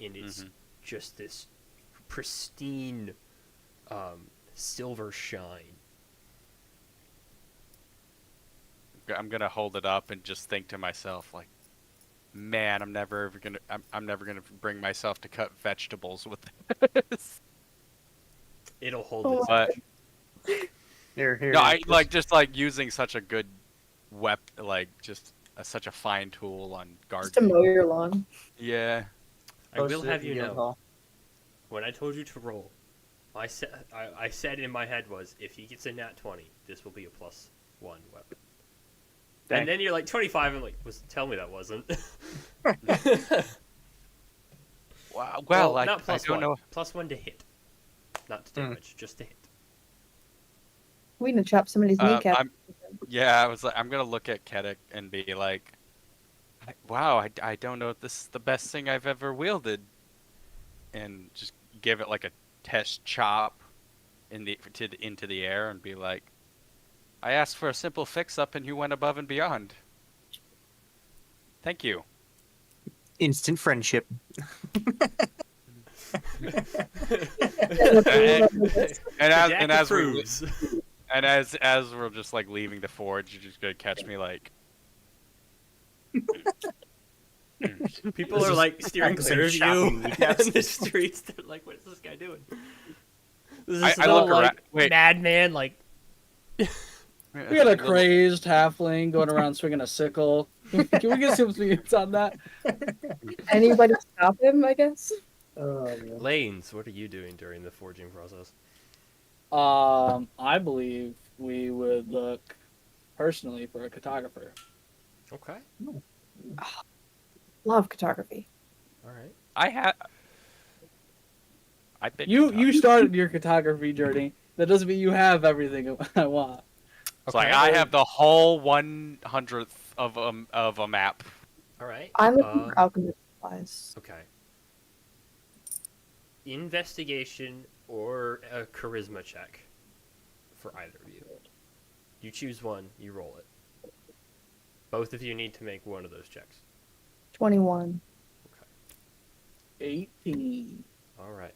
and it's just this pristine silver shine. I'm gonna hold it up and just think to myself like, man, I'm never gonna bring myself to cut vegetables with this. It'll hold Oh, its But Here. no, I like just like using such a good like just such a fine tool on Just to gardening. mow your lawn. Yeah. I will have you know, know. when I told you to roll, I said in my head was, if he gets a nat 20, this will be a +1 weapon. Dang. And then you're like 25, and like, tell me that wasn't. Wow. Well, like not I +1. don't know. +1 to hit, not to damage, just to hit. We need to chop somebody's kneecap. Yeah, I was like, I'm gonna look at Kedek and be like, wow, I don't know if this is the best thing I've ever wielded, and just give it like a test chop into the air and be like, I asked for a simple fix up and you went above and beyond. Thank you. Instant friendship. And as we approves. and as we're just like leaving the forge, you're just gonna catch me like. People are like steering Thanks, clear of shopping you recaps. in the streets. They're like, "What is this guy doing?" This is I some look like around- wait. madman. Like, We got a crazed halfling going around swinging a sickle. Can we get some speeds on that? Anybody stop him, I guess? Lanes, what are you doing during the forging process? I believe we would look personally for a cartographer. Okay, Love cartography. all right. I I picked You started your cartography journey. That doesn't mean you have everything I want. It's like I have the whole 1/100th of a map. All right. I'm looking for alchemist supplies. Okay. Investigation or a charisma check for either of you. You choose one, you roll it. Both of you need to make one of those checks. 21. 18. All right.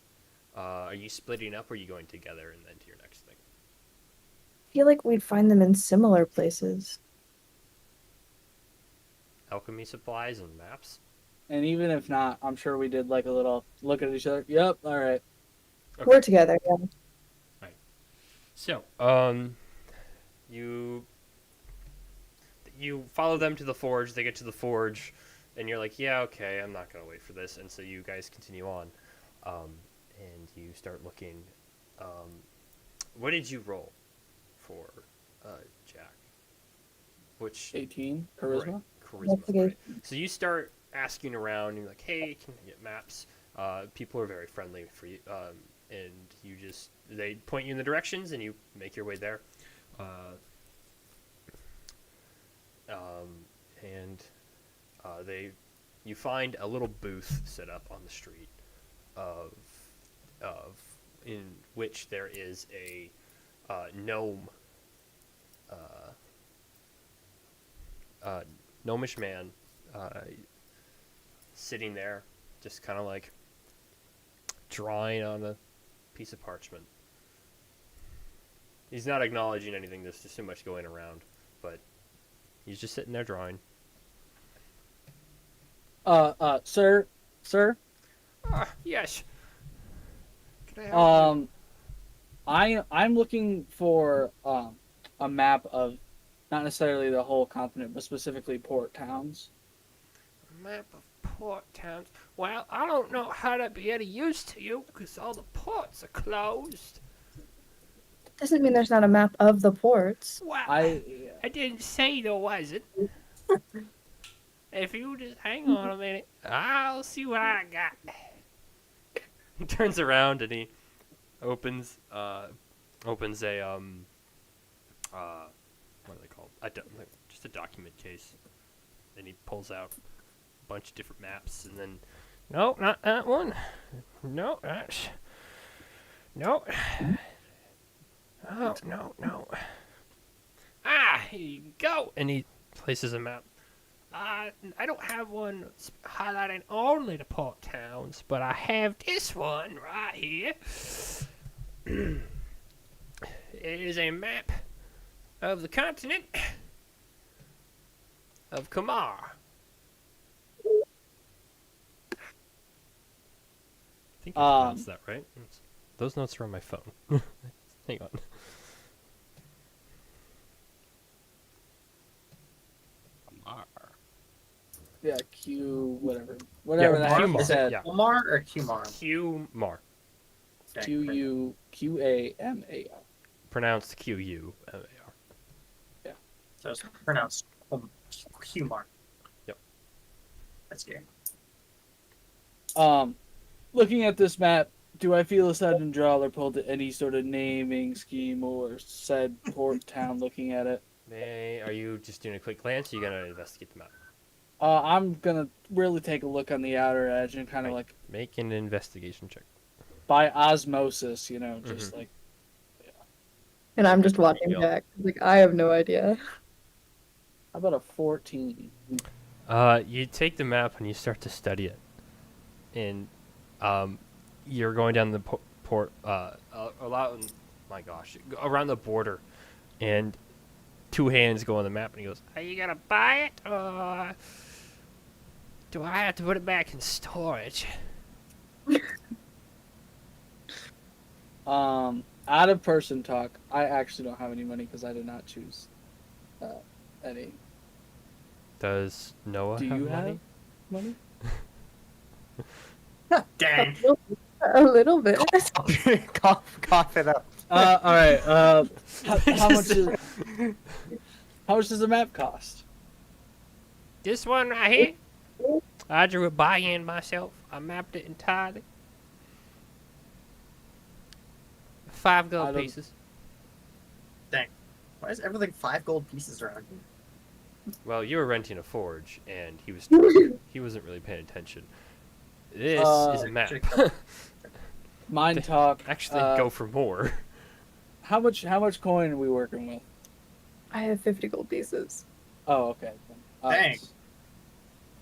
Are you splitting up or are you going together and then to your next thing? I feel like we'd find them in similar places. Alchemy supplies and maps? And even if not, I'm sure we did like a little look at each other. Yep, all right. Okay. We're together, yeah. So, you follow them to the forge. They get to the forge, and you're like, "Yeah, okay, I'm not gonna wait for this." And so you guys continue on, and you start looking. What did you roll for Jack? Which 18 charisma. Right, charisma. Investigation. Right. So you start asking around. And you're like, "Hey, can I get maps?" People are very friendly for you, and they point you in the directions, and you make your way there. You find a little booth set up on the street of in which there is a gnome gnomish man sitting there, just kind of like drawing on a piece of parchment. He's not acknowledging anything. There's just too much going around, but he's just sitting there drawing. Sir, Yes. Can I help you? I'm looking for a map of not necessarily the whole continent, but specifically port towns. Map of port towns. Well, I don't know how to be any use to you because all the ports are closed. Doesn't mean there's not a map of the ports. Well, I didn't say there wasn't. If you just hang on a minute, I'll see what I got. He turns around and he opens a what are they called? Just a document case. And he pulls out a bunch of different maps, and then No, not that one. No, that's... No. Oh, no. Ah, here you go. and he places a map. I don't have one highlighting only the port towns, but I have this one right here. It is a map of the continent of Kamar. I think you pronounced that right. Those notes are on my phone. Hang on. yeah, whatever Yeah, the heck you Qmar, said. yeah. Omar or Qmar? Qmar. Okay, QUQAMAR. Pronounced Qumar. So it's pronounced Qmar. Yep. That's good. Looking at this map, do I feel a sudden draw or pull to any sort of naming scheme or said port town looking at it? Are you just doing a quick glance, or are you gonna investigate the map? I'm gonna really take a look on the outer edge and kind of Right. like Make an investigation check. by osmosis, just like And I'm just watching Yep. Jack. Like, I have no idea. how about a 14? You take the map and you start to study it, and you're going down the port my gosh, around the border, and two hands go on the map, and he goes, Are you gonna buy it, or do I have to put it back in storage? Out of person talk, I actually don't have any money because I did not choose any. "Does Noah Do have you money?" Money? Dang. A little bit. cough it up. All right. How much does the map cost? This one right here, I drew a buy-in myself. I mapped it entirely. 5 I gold don't- pieces. Dang. Why is everything 5 gold pieces around here? Well, you were renting a forge, and he wasn't really paying attention. This is a map. Mind talk. Actually, go for more. How much coin are we working with? I have 50 gold pieces. Oh, okay. Dang.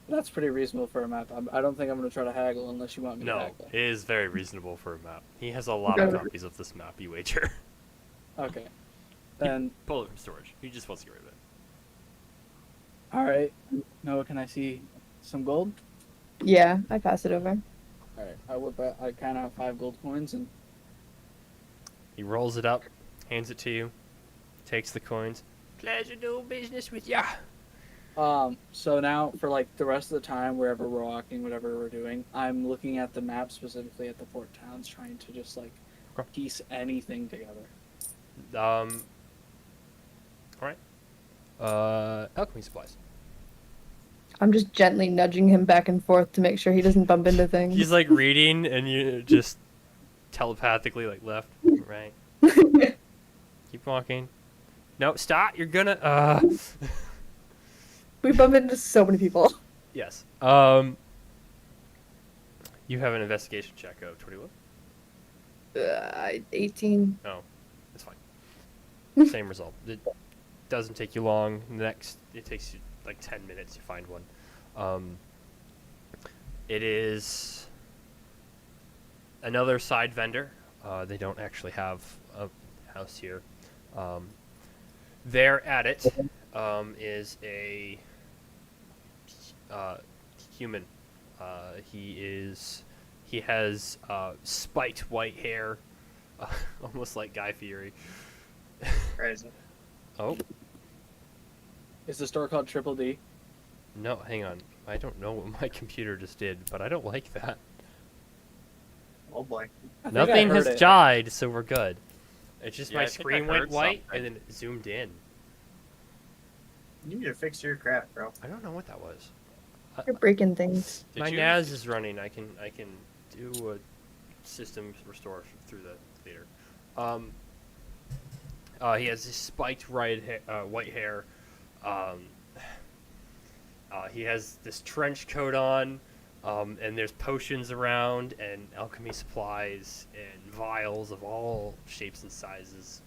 That's pretty reasonable for a map. I don't think I'm gonna try to haggle unless you want me to No, haggle. it is very reasonable for a map. He has a lot of copies of this map, you wager. Okay. Then Pull it from storage. He just wants to get rid of it. all right. Noah, can I see some gold? Yeah, I pass it over. All right. I whip out. I kind of have 5 gold coins and He rolls it up, hands it to you, takes the coins. Pleasure doing business with ya. So now for like the rest of the time, wherever we're walking, whatever we're doing, I'm looking at the map specifically at the port towns, trying to just like Okay. piece anything together. All right. Alchemy supplies. I'm just gently nudging him back and forth to make sure he doesn't bump into things. He's like reading, and you just telepathically like left, right. Keep walking. No, stop! You're gonna. We bump into so many people. Yes. You have an investigation check of 21. 18. Oh, that's fine. Same result. It doesn't take you long. Next, it takes you like 10 minutes. You find one. It is another side vendor. They don't actually have a house here. There at it is a human. He has spiked white hair, almost like Guy Fieri. Crazy. Oh Is the store called Triple D? no, hang on. I don't know what my computer just did, but I don't like that. Oh boy. I think I Nothing heard has it. died, so we're good. It's just Yeah, my I think I screen went heard white something. and then it zoomed in. You need to fix your crap, bro. I don't know what that was. You're breaking things. Did My you? NAS is running. I can do a system restore through the theater. He has this spiked white hair. He has this trench coat on, and there's potions around and alchemy supplies and vials of all shapes and sizes.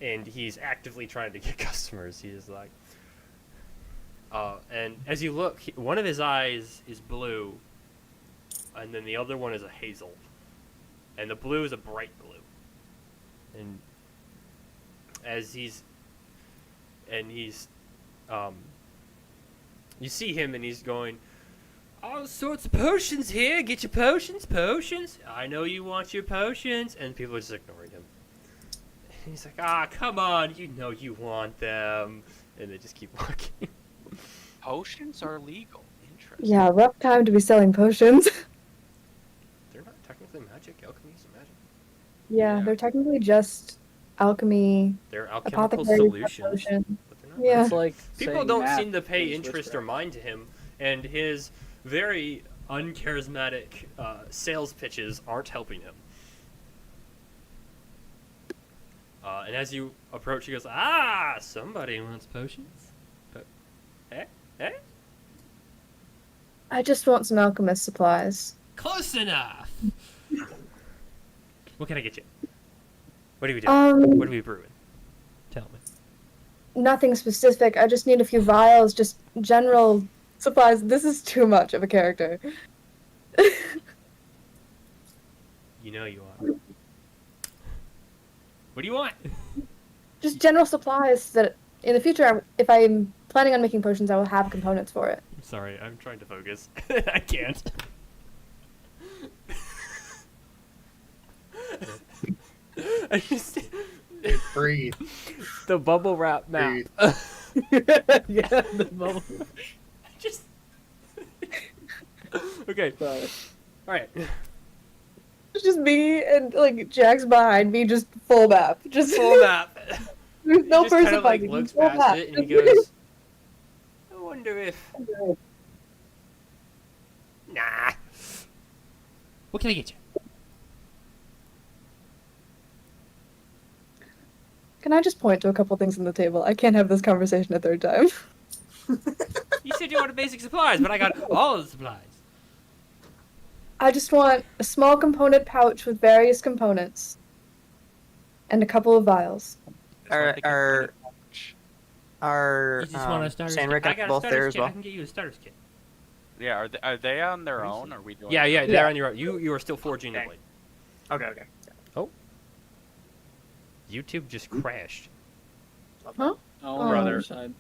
And he's actively trying to get customers. He is like, and as you look, one of his eyes is blue, and then the other one is a hazel, and the blue is a bright blue. And as he's, you see him, and he's going, all sorts of potions here. Get your potions. I know you want your potions, and people are just ignoring him. And he's like, come on, you know you want them, and they just keep walking. Potions are legal. Interesting. Yeah, rough time to be selling potions. They're not technically magic. Alchemy is magic. Yeah, Yeah. they're technically just alchemy, They're alchemical apothecary solutions, potion. but they're not Yeah. It's like People saying don't math seem to pay is interest or witchcraft. mind to him, and his very uncharismatic sales pitches aren't helping him. And as you approach, he goes, somebody wants potions? Eh? I just want some alchemist supplies. Close enough! What can I get you? What are we doing? What are we brewing? Tell me. Nothing specific. I just need a few vials, just general supplies. This is too much of a character. You know you want. What do you want? Just general supplies that in the future, if I'm planning on making potions, I will have components for it. I'm sorry, I'm trying to focus. I can't. I just Dude, breathe. the bubble wrap map. Breathe. Yeah, the bubble. Just okay. Sorry. All right. It's just me and like Jack's behind me, just full map. Just Full map. There's no he just kind person of like behind me, looks full past map. it and he goes, "I wonder if." Nah. What can I get you? I just point to a couple things on the table? I can't have this conversation a third time. You said you wanted basic supplies, but I got all the supplies. I just want a small component pouch with various components. And a couple of vials. Are You just want a starter kit? Sandrick I and got a both starter there as kit. I well? can get you a starter kit. Yeah, are they on their What is own? it? Or are we doing? Yeah, it? yeah, they're on your own. You are still forging the Okay. blade. Okay. YouTube just crashed. Huh? Oh, Brother. Side.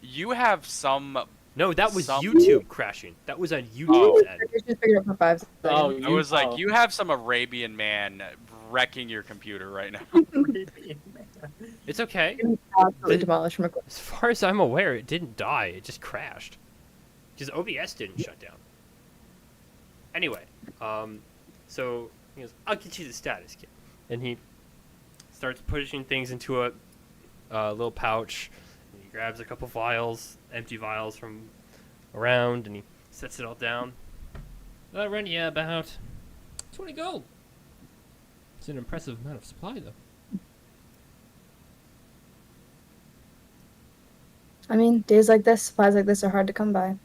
You have some. No, that was Some- YouTube crashing. That was on YouTube's Oh. end. I just figured it out for 5 seconds. Oh, I was like, oh. you have some Arabian man wrecking your computer right now. It's okay. Absolutely The- demolished from a As far as I'm aware, it didn't die. It just crashed. Because OBS didn't shut down. Anyway, so he goes, I'll get you the status kit. And he starts pushing things into a little pouch. And he grabs a couple vials, empty vials from around, and he sets it all down. That'll run you about 20 gold. It's an impressive amount of supply, though. I mean, days like this, supplies like this are hard to come by.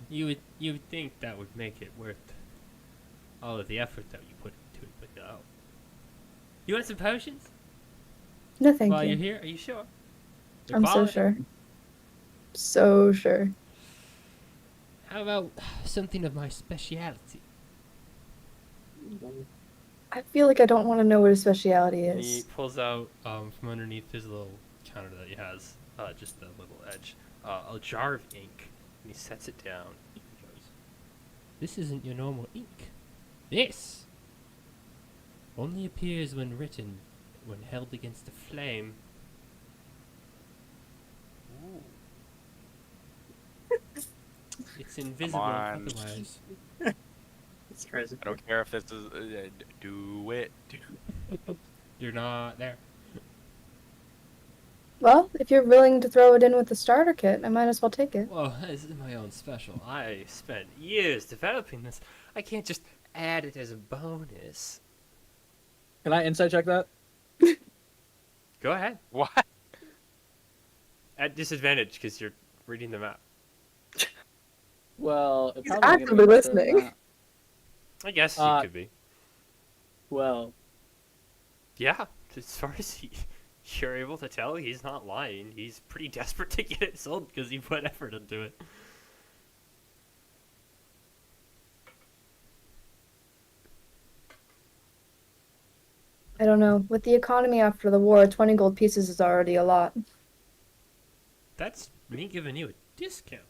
You would think that would make it worth all of the effort that you put into it, but no. You want some potions? No, thank While you. you're here, are you sure? They're I'm so quality. sure. So sure. How about something of my speciality? I feel like I don't want to know what a speciality And he is. pulls out from underneath his little counter that he has, just the little edge, a jar of ink, and he sets it down. He goes, "This isn't your normal ink. This only appears when written, when held against a flame." It's invisible on. otherwise. It's crazy. I don't care if this is. Do it. You're not there. Well, if you're willing to throw it in with the starter kit, I might as well take it. Well, this is my own special. I spent years developing this. I can't just add it as a bonus. Can I insight check that? Go ahead. What? At disadvantage because you're reading the map. Well, it He's probably gonna be actively better than listening. that. I guess you Uh, could be. Well, Yeah, as far as you're able to tell, he's not lying. He's pretty desperate to get it sold because he put effort into it. I don't know. With the economy after the war, 20 gold pieces is already a lot. That's me giving you a discount.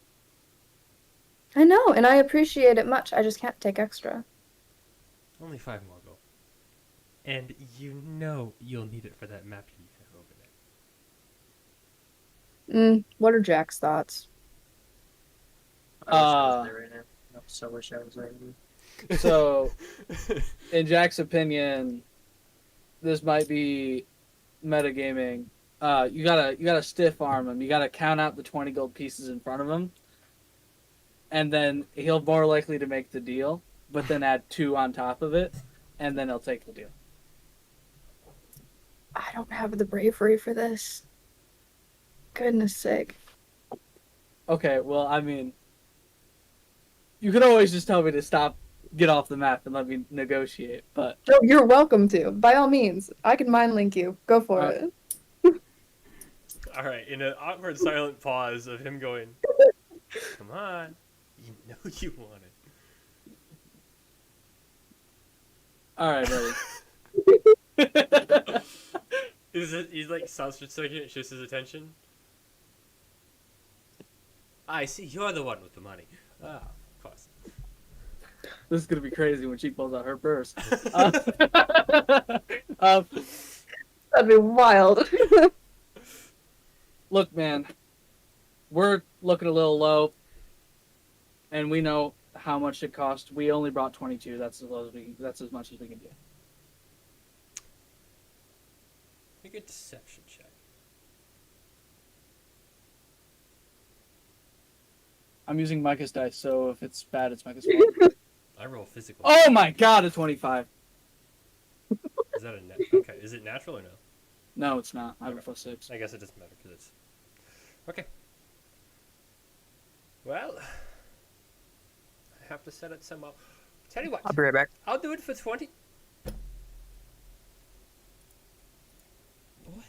I know, and I appreciate it much. I just can't take extra. Only 5 more gold. And you know you'll need it for that map you have over there. What are Jack's thoughts? I wish I was there right now. I so wish I was there. so in Jack's opinion, this might be metagaming. You gotta stiff arm him. You gotta count out the 20 gold pieces in front of him, and then he'll more likely to make the deal. But then add 2 on top of it, and then he'll take the deal. I don't have the bravery for this. Goodness sake. Okay, well, I mean, you could always just tell me to stop, get off the map, and let me negotiate. But No, you're welcome to. By all means. I can mind link you. Go for Alright. it. All right, in an awkward, silent pause of him going, "Come on, you know you want it." all right, buddy. He's like stops for a second, it shifts his attention. I see you're the one with the money. Ah, of course. This is gonna be crazy when she pulls out her purse. That'd be wild. Look, man, we're looking a little low, and we know how much it cost. We only brought 22. That's as low as we. That's as much as we can do. Make a deception check. I'm using Micah's dice, so if it's bad, it's Micah's fault. I roll physical. Oh my god, a 25. Is that a net? Okay, is it natural or no? No, it's not. I have a +6. I guess it doesn't matter because it's okay. Well, I have to set it somehow. Tell you what, I'll be right back. I'll do it for 20. What?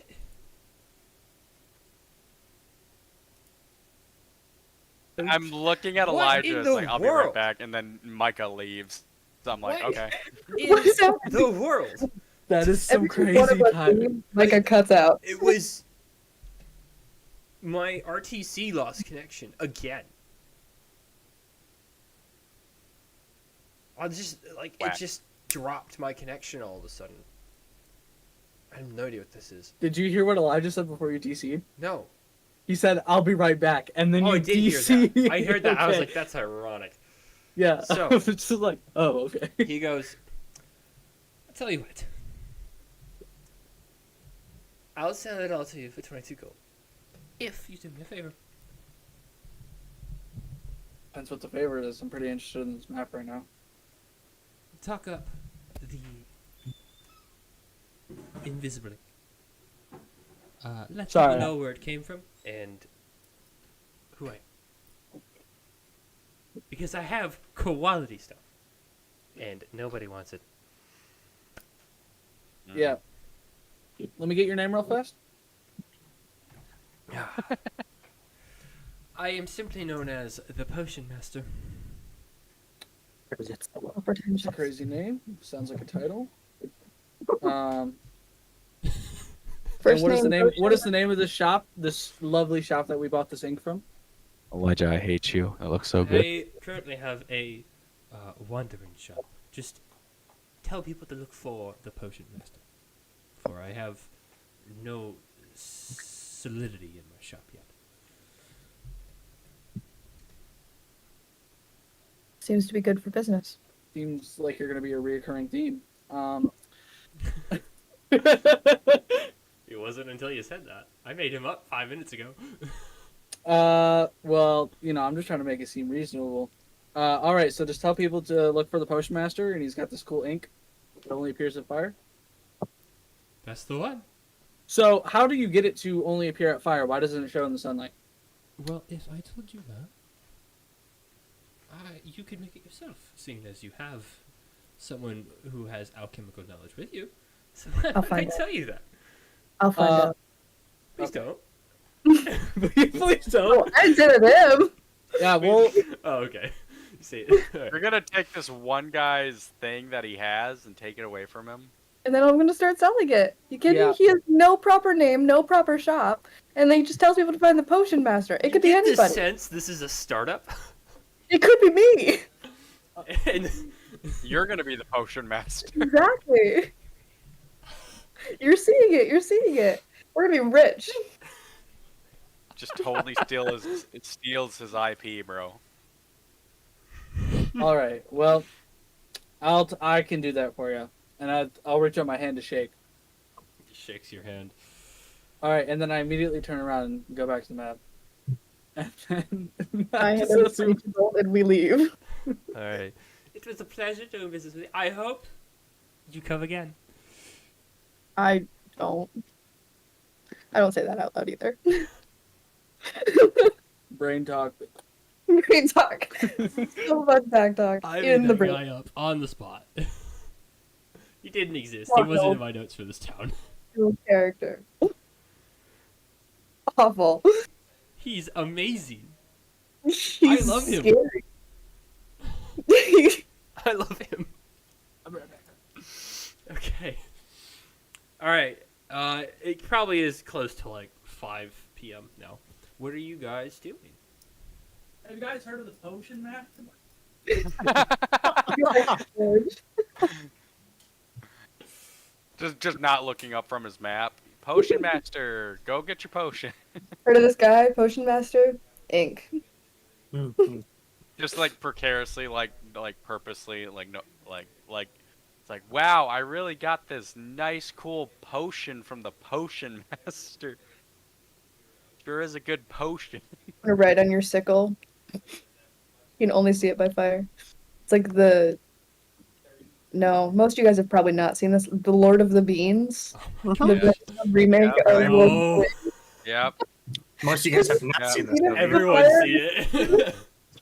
I'm looking at What Elijah. in It's the like, I'll be right world? back, and then Micah leaves. So I'm like, What? okay. In What is that? the world? That is some Every one crazy of us timing. leaves, Micah cuts out. It was my RTC lost connection again. I just like Whack. it just dropped my connection all of a sudden. I have no idea what this is. Did you hear what Elijah said before you DC'd? No. He said, "I'll be right back," and then Oh, you I did hear DC. that. I heard that. I was Okay. like, that's ironic. yeah. So- it's just like, oh, okay. He goes, I'll tell you what. I'll sell it all to you for 22 gold. If you do me a favor. Depends what the favorite is. I'm pretty interested in this map right now. Talk up the invisible. Let Sorry. people know where it came from and who I am. Because I have quality stuff. And nobody wants it. Yeah. Let me get your name real fast. I am simply known as the Potion Master. It's a little It's a pretentious. crazy name. Sounds like a title. And First what is the name? Potion. What is the name of this shop? This lovely shop that we bought this ink from? Elijah, I hate you. It looks so good. I currently have a wandering shop. Just tell people to look for the Potion Master. For I have no solidity in my shop yet. Seems to be good for business. Seems like you're going to be a reoccurring theme. It wasn't until you said that. I made him up 5 minutes ago. Well, I'm just trying to make it seem reasonable. All right, so just tell people to look for the Potion Master, and he's got this cool ink that only appears at fire. That's the one. So, how do you get it to only appear at fire? Why doesn't it show in the sunlight? Well, if I told you that, you could make it yourself, seeing as you have someone who has alchemical knowledge with you. So I'll I find tell you that. I'll find out. Please Okay. don't. Please don't. I did it him. Yeah, well, Oh, okay. See, You're gonna take this one guy's thing that he has and take it away from him. And then I'm gonna start selling it. You kidding? Yeah. He has no proper name, no proper shop, and then he just tells people to find the Potion Master. It could be get the anybody. sense this is a startup, It could be me. and You're gonna be the potion master. Exactly. You're seeing it. You're seeing it. We're gonna be rich. Just totally steals his IP, bro. all right. Well, I can do that for you, and I'll reach out my hand to shake. he shakes your hand. All right, and then I immediately turn around and go back to the map. And then I just have assume- and we leave. All right. It was a pleasure doing business with you. I hope you come again. I don't. I don't say that out loud either. brain talk. Great talk. So much back talk. I in made the that brain. guy up on the spot. He didn't exist. Oh, He wasn't no. in my notes for this town. Real character. Awful. He's amazing. He's love him. Scary. I love him. I'll be right back. Okay. All right. It probably is close to like 5 p.m. now. What are you guys doing? Have you guys heard of the Potion Master? Just not looking up from his map. Potion master, go get your potion. Heard of this guy, Potion Master? Ink. Just like precariously, like purposely, like no, like it's like, wow, I really got this nice, cool potion from the potion master. Sure is a good potion. Or right on your sickle. You can only see it by fire. It's like the no, most of you guys have probably not seen this. The Lord of the Beans, the Yes. remake Yeah, of right. Lord of No. Yep. Most of you guys have not Yeah. seen this Seen it? movie. Everyone's seen it.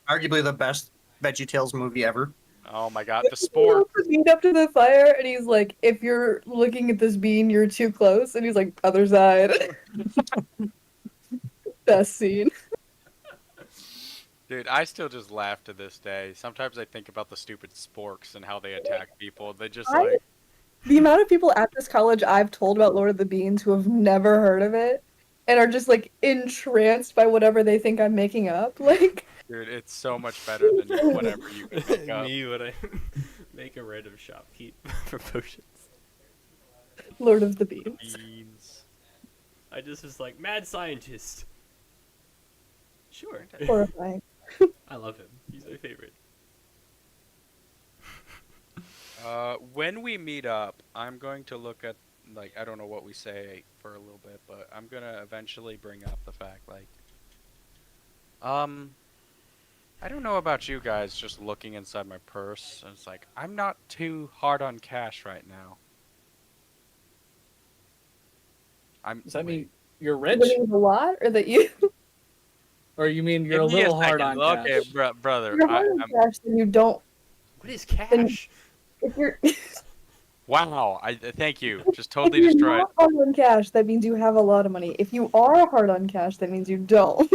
Arguably the best VeggieTales movie ever. Oh my God, the He sport. holds the bean up to the fire, and he's like, "If you're looking at this bean, you're too close." And he's like, "Other side." Best scene. Dude, I still just laugh to this day. Sometimes I think about the stupid sporks and how they attack people. They just I- like, The amount of people at this college I've told about Lord of the Beans who have never heard of it and are just like entranced by whatever they think I'm making up. Like, dude, it's so much better than whatever you could make up. Me when I make a random shopkeep for potions. Lord of the Beans. Beans. I just was like, mad scientist. Sure. Horrifying. I love him. He's my favorite. When we meet up, I'm going to look at, like, I don't know what we say for a little bit, but I'm gonna eventually bring up the fact, like, I don't know about you guys, just looking inside my purse, and it's like, I'm not too hard on cash right now. Does that mean you're rich, Winning a lot, or that you or you mean you're a Give me little hard second. on Okay, cash? brother, you're hard on cash, then you don't. What is cash? If you're wow, thank you. Just if totally you're destroyed. not hard on cash, that means you have a lot of money. If you are hard on cash, that means you don't.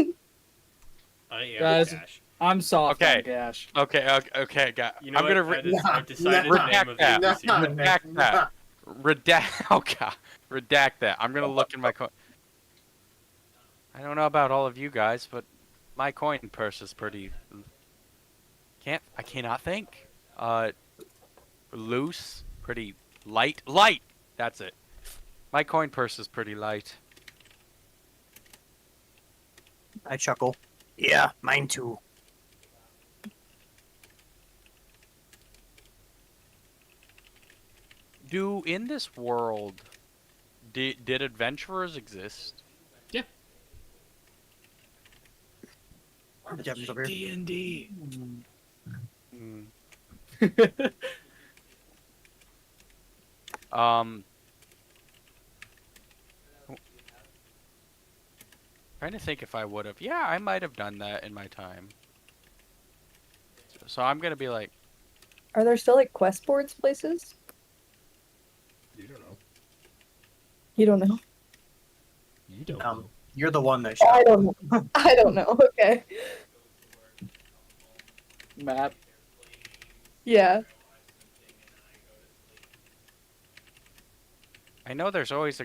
I am Guys, cash. I'm soft Okay. on cash. Okay, guys. You know I'm what? gonna I've decided the name of the redact that. episode. Redact that. Redact. Oh god. Redact that. I'm gonna look in my coin. I don't know about all of you guys, but my coin purse is pretty. I cannot think. Loose. Pretty light. Light. That's it. My coin purse is pretty light. I chuckle. Yeah, mine too. In this world, did adventurers exist? Kevin's over here. D&D. Hmm. Um, trying to think if I would have. Yeah, I might have done that in my time. So I'm gonna be like, Are there still like quest boards places? You don't know. You don't know. You don't You're the one that I shot. don't know. I don't know. Okay. Map. Yeah. I know there's always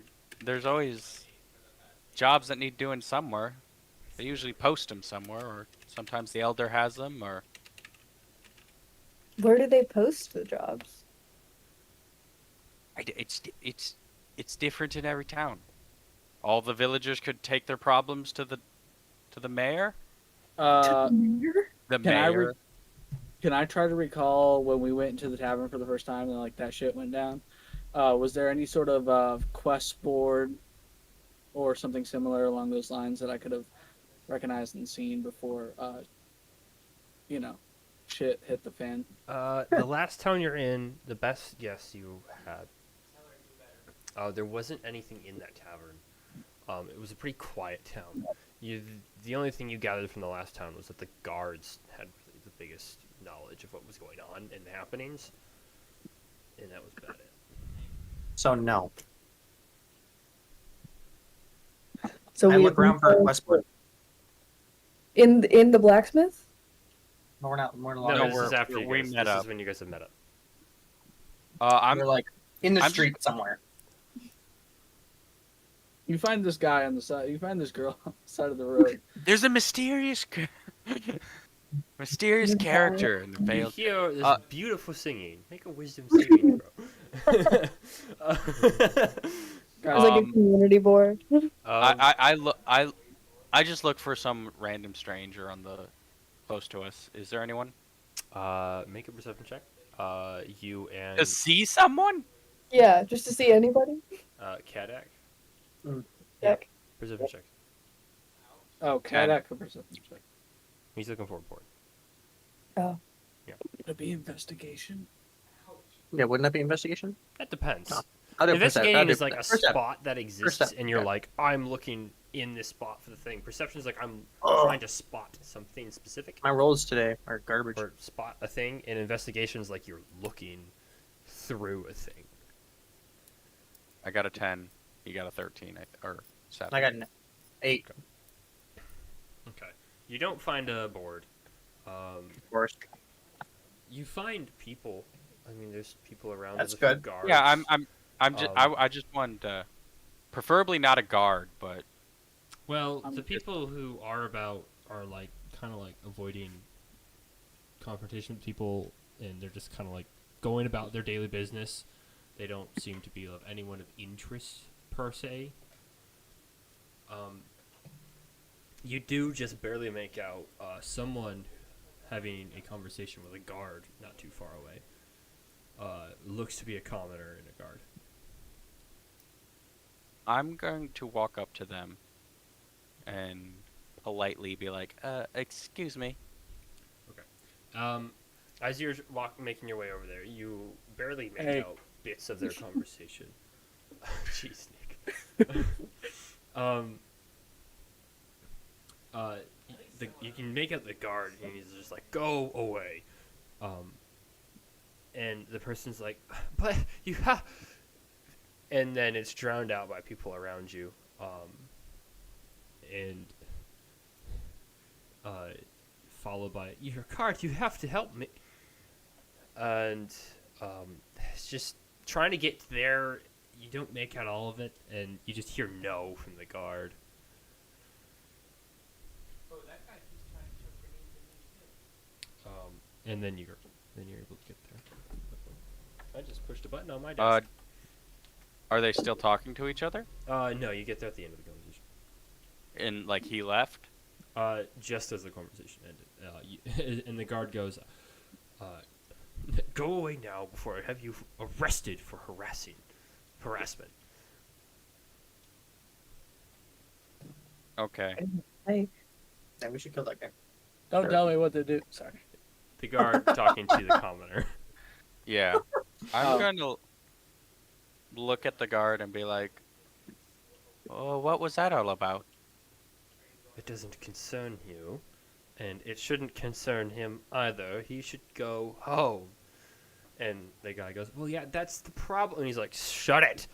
jobs that need doing somewhere. They usually post them somewhere, or sometimes the elder has them, or Where do they post the jobs? it's different in every town. All the villagers could take their problems to the mayor. Uh, The Can I mayor. can I try to recall when we went into the tavern for the first time and like that shit went down? Was there any sort of quest board or something similar along those lines that I could have recognized and seen before, shit hit the fan? The last town you're in, the best guess you had. There wasn't anything in that tavern. It was a pretty quiet town. The only thing you gathered from the last town was that the guards had the biggest knowledge of what was going on and the happenings, and that was about it. So no. So I we look around for a quest board. in the blacksmith. No, we're not. We're No, not. No, this is after you we guys. met This up. is when you guys have met up. We're like in the I'm- street somewhere. You find this guy on the side. You find this girl on the side of the road. There's a mysterious character in the You veil. hear this beautiful singing. Make a wisdom saving throw. It was like a community board. I just look for some random stranger on the close to us. Is there anyone? Make a perception check. You and To see someone? Yeah, just to see anybody. Kadak. Heck. Perception check. Oh, Kadak for perception check. He's looking for a board. Oh. Would it be investigation? Yeah, wouldn't that be investigation? That depends. No. I'll do Investigating is perception. like a First step. spot that exists, step, and you're yeah. like, I'm looking in this spot for the thing. Perception is like I'm Oh. trying to spot something specific My rolls today are garbage. or spot a thing, and investigation is like you're looking through a thing. I got a 10. You got a 13, or 7. I got an 8, Okay. You don't find a board. of course. You find people. I mean, there's people around. That's There's a few good. guards. Yeah, I'm just Um, I just wanted preferably not a guard, but Well, I'm the just- people who are about are like kind of like avoiding confrontation with people, and they're just kind of like going about their daily business. They don't seem to be of anyone of interest per se. You do just barely make out someone having a conversation with a guard not too far away. Looks to be a commoner and a guard. I'm going to walk up to them and politely be like, excuse me. As you're making your way over there, you barely make Hey. out bits of their conversation. Jeez, Nick. You can make out the guard, and he's just like, "Go away," and the person's like, "But you have," and then it's drowned out by people around you, and followed by your card. You have to help me, and it's just trying to get there. You don't make out all of it, and you just hear no from the guard. And then you're able to get there. I just pushed a button on my desk. Are they still talking to each other? No, you get there at the end of the conversation. And like he left? Just as the conversation ended, and the guard goes, "Go away now before I have you arrested for harassment." Okay. Like, Yeah, we should kill that guy. Don't tell me what to do. Sorry. The guard talking to the commoner. Yeah. I'm Oh. going to look at the guard and be like, oh, what was that all about? It doesn't concern you, and it shouldn't concern him either. He should go home. And the guy goes, "Well, yeah, that's the problem." And he's like, "Shut it."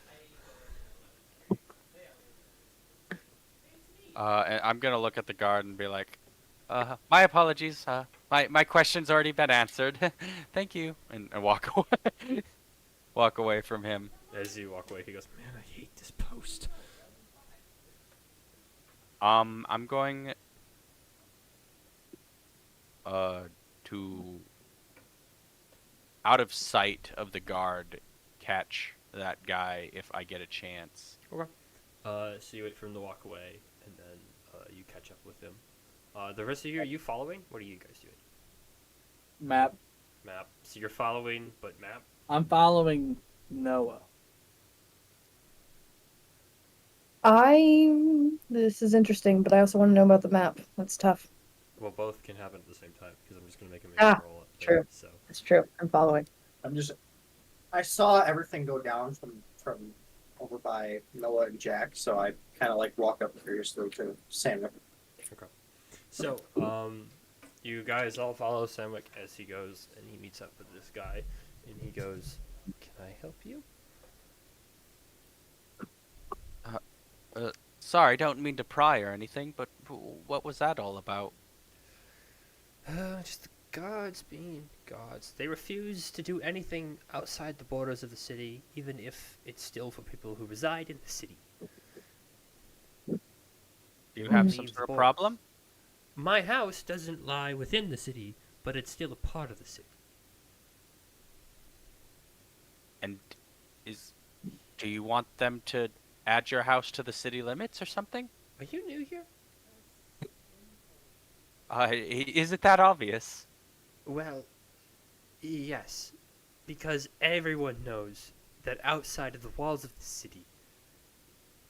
And I'm going to look at the guard and be like, my apologies. My question's already been answered. Thank you. And walk away. Walk away from him. As you walk away, he goes, "Man, I hate this post." I'm going to out of sight of the guard catch that guy if I get a chance. So you wait for him to walk away, and then you catch up with him. The rest of you, are you following? What are you guys doing? Map. Map. So you're following, but map? I'm following Noah. This is interesting, but I also want to know about the map. That's tough. Well, both can happen at the same time, because I'm just going to make a roll up there. True. So. That's true. I'm following. I saw everything go down from over by Noah and Jack, so I kind of like walk up curiously to Samuel. So, you guys all follow Samwick as he goes, and he meets up with this guy, and he goes, "Can I help you?" Sorry, don't mean to pry or anything, but what was that all about? Just the guards being guards. They refuse to do anything outside the borders of the city, even if it's still for people who reside in the city. Do you have Leave some the sort of borders. problem? My house doesn't lie within the city, but it's still a part of the city. And do you want them to add your house to the city limits or something? Are you new here? Is it that obvious? Well, yes, because everyone knows that outside of the walls of the city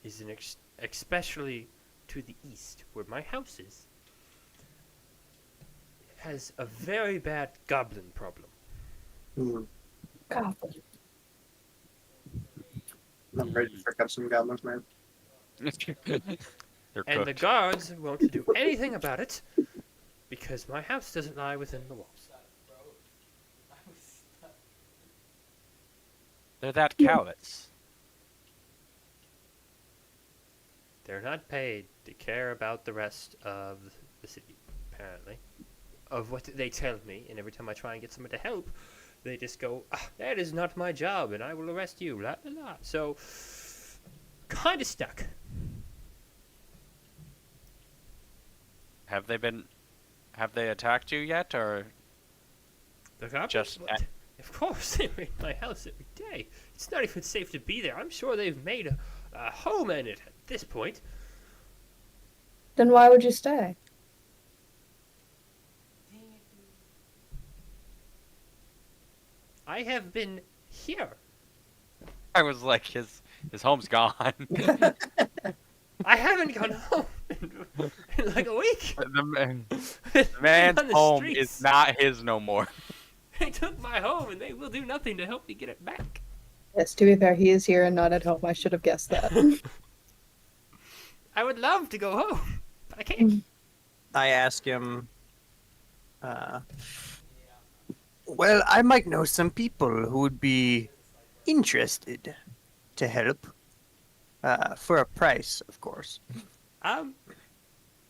is especially to the east, where my house is, has a very bad goblin problem. Hmm. God. I'm ready to frick up some goblins, man. They're And the cooked. guards won't do anything about it because my house doesn't lie within the walls. They're that callous. They're not paid to care about the rest of the city, apparently. Of what they tell me, and every time I try and get someone to help, they just go, that is not my job, and I will arrest you, la la la. So, kind of stuck. Have they attacked you yet, or The goblins? Just What? Of course, they raid my house every day. It's not even safe to be there. I'm sure they've made a home in it at this point. Then why would you stay? I have been here. I was like, his home's gone. I haven't gone home in like a week. The man's On the home streets. is not his no more. They took my home, and they will do nothing to help me get it back. Yes, to be fair, he is here and not at home. I should have guessed that. I would love to go home, but I can't. I ask him, well, I might know some people who would be interested to help. For a price, of course. I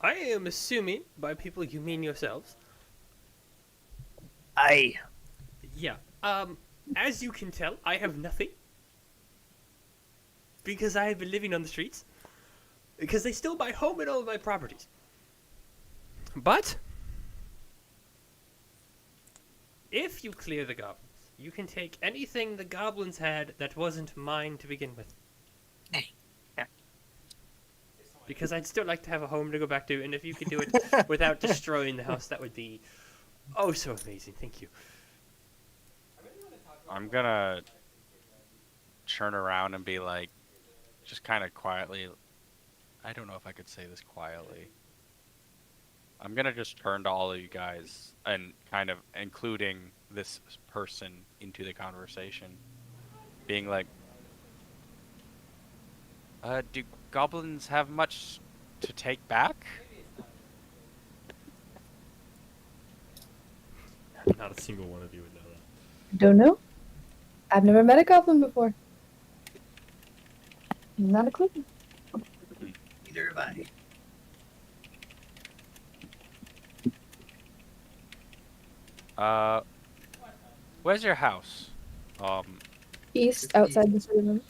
am assuming by people you mean yourselves. Aye. Yeah. As you can tell, I have nothing. Because I have been living on the streets. Because they stole my home and all of my properties. But, if you clear the goblins, you can take anything the goblins had that wasn't mine to begin with. Yeah. Because I'd still like to have a home to go back to, and if you could do it without destroying the house, that would be oh so amazing. Thank you. I'm gonna turn around and be like, just kind of quietly. I don't know if I could say this quietly. I'm gonna just turn to all of you guys and kind of including this person into the conversation, being like, do goblins have much to take back? Not a single one of you would know that. Don't know. I've never met a goblin before. Not a clue. Neither have I. Where's your house? East, outside the city limits.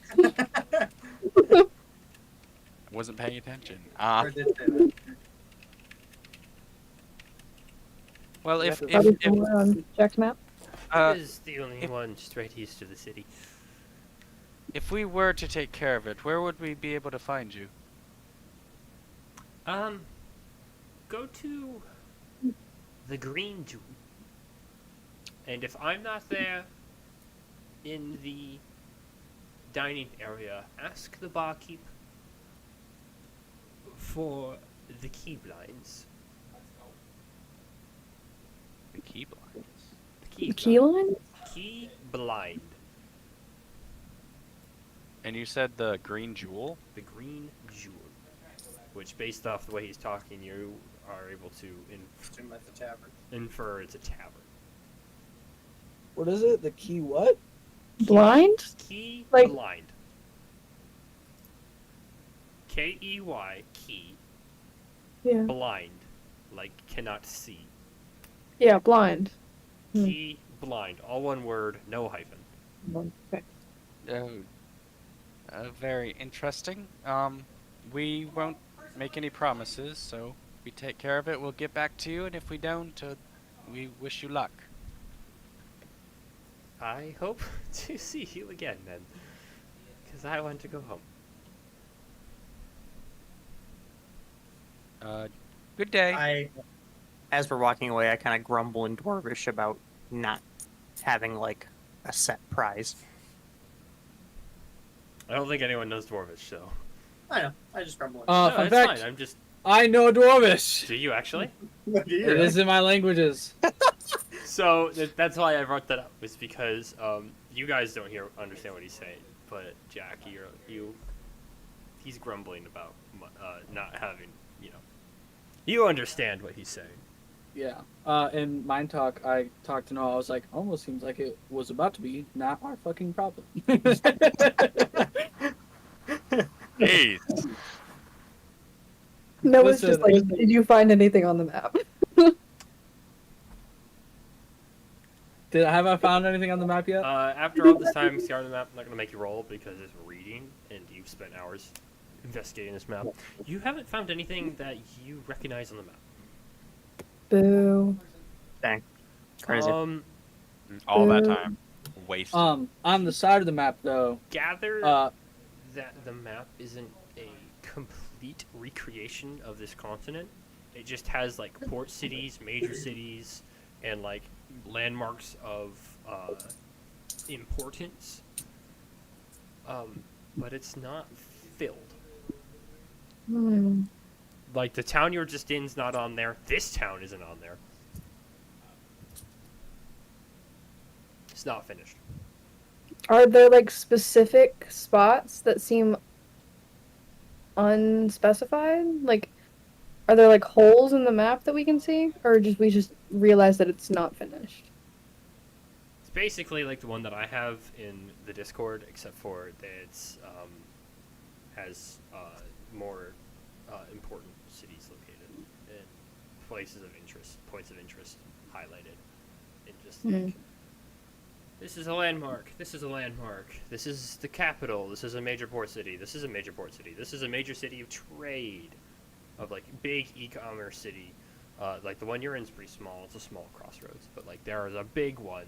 Wasn't paying attention. Or did say that. Well, if Probably somewhere on Jack's map. It is the only if- one straight east of the city. if we were to take care of it, where would we be able to find you? Go to the Green Jewel. And if I'm not there in the dining area, ask the barkeep for the key blinds. The key blinds. The key, Key line? key blind. And you said the green jewel? The Green Jewel. Which, based off the way he's talking, you are able to Assume at the tavern. infer it's a tavern. What is it? The key what? Blind? Key Like- blind. Key, key, Yeah. blind. Like, cannot see. Yeah, blind. Key blind. All one word, no hyphen. Okay. Very interesting. We won't make any promises, so if we take care of it, we'll get back to you, and if we don't, we wish you luck. I hope to see you again then. Because I want to go home. Good day. As we're walking away, I kind of grumble in Dwarvish about not having like a set prize. I don't think anyone knows Dwarvish, so. I know. I just grumble. No, Fun that's fact, fine. I'm just. I know Dwarvish. Do you actually? It is in my languages. So that's why I brought that up. Was because you guys don't understand what he's saying, but Jack, he's grumbling about not having, you know. You understand what he's saying. Yeah. In Mind Talk, I talked to Noah. I was like, almost seems like it was about to be not our fucking problem. Jeez. Noah's just like, Listen. did you find anything on the map? Have I found anything on the map yet? After all this time scouring the map, I'm not going to make you roll because it's reading, and you've spent hours investigating this map. You haven't found anything that you recognize on the map. Boo. Dang. Crazy. All that time wasted. On the side of the map though, Gather uh, that the map isn't a complete recreation of this continent. It just has like port cities, major cities, and like landmarks of importance. But it's not filled. Hmm. Like the town you're just in's not on there. This town isn't on there. It's not finished. Are there like specific spots that seem unspecified? Like, are there like holes in the map that we can see, or we just realize that it's not finished? It's basically like the one that I have in the Discord, except for that it's has more important cities located and places of interest, points of interest highlighted, and just like this is a landmark. This is a landmark. This is the capital. This is a major port city. This is a major port city. This is a major city of trade, of like big e-commerce city. Like the one you're in is pretty small. It's a small crossroads, but like there is a big one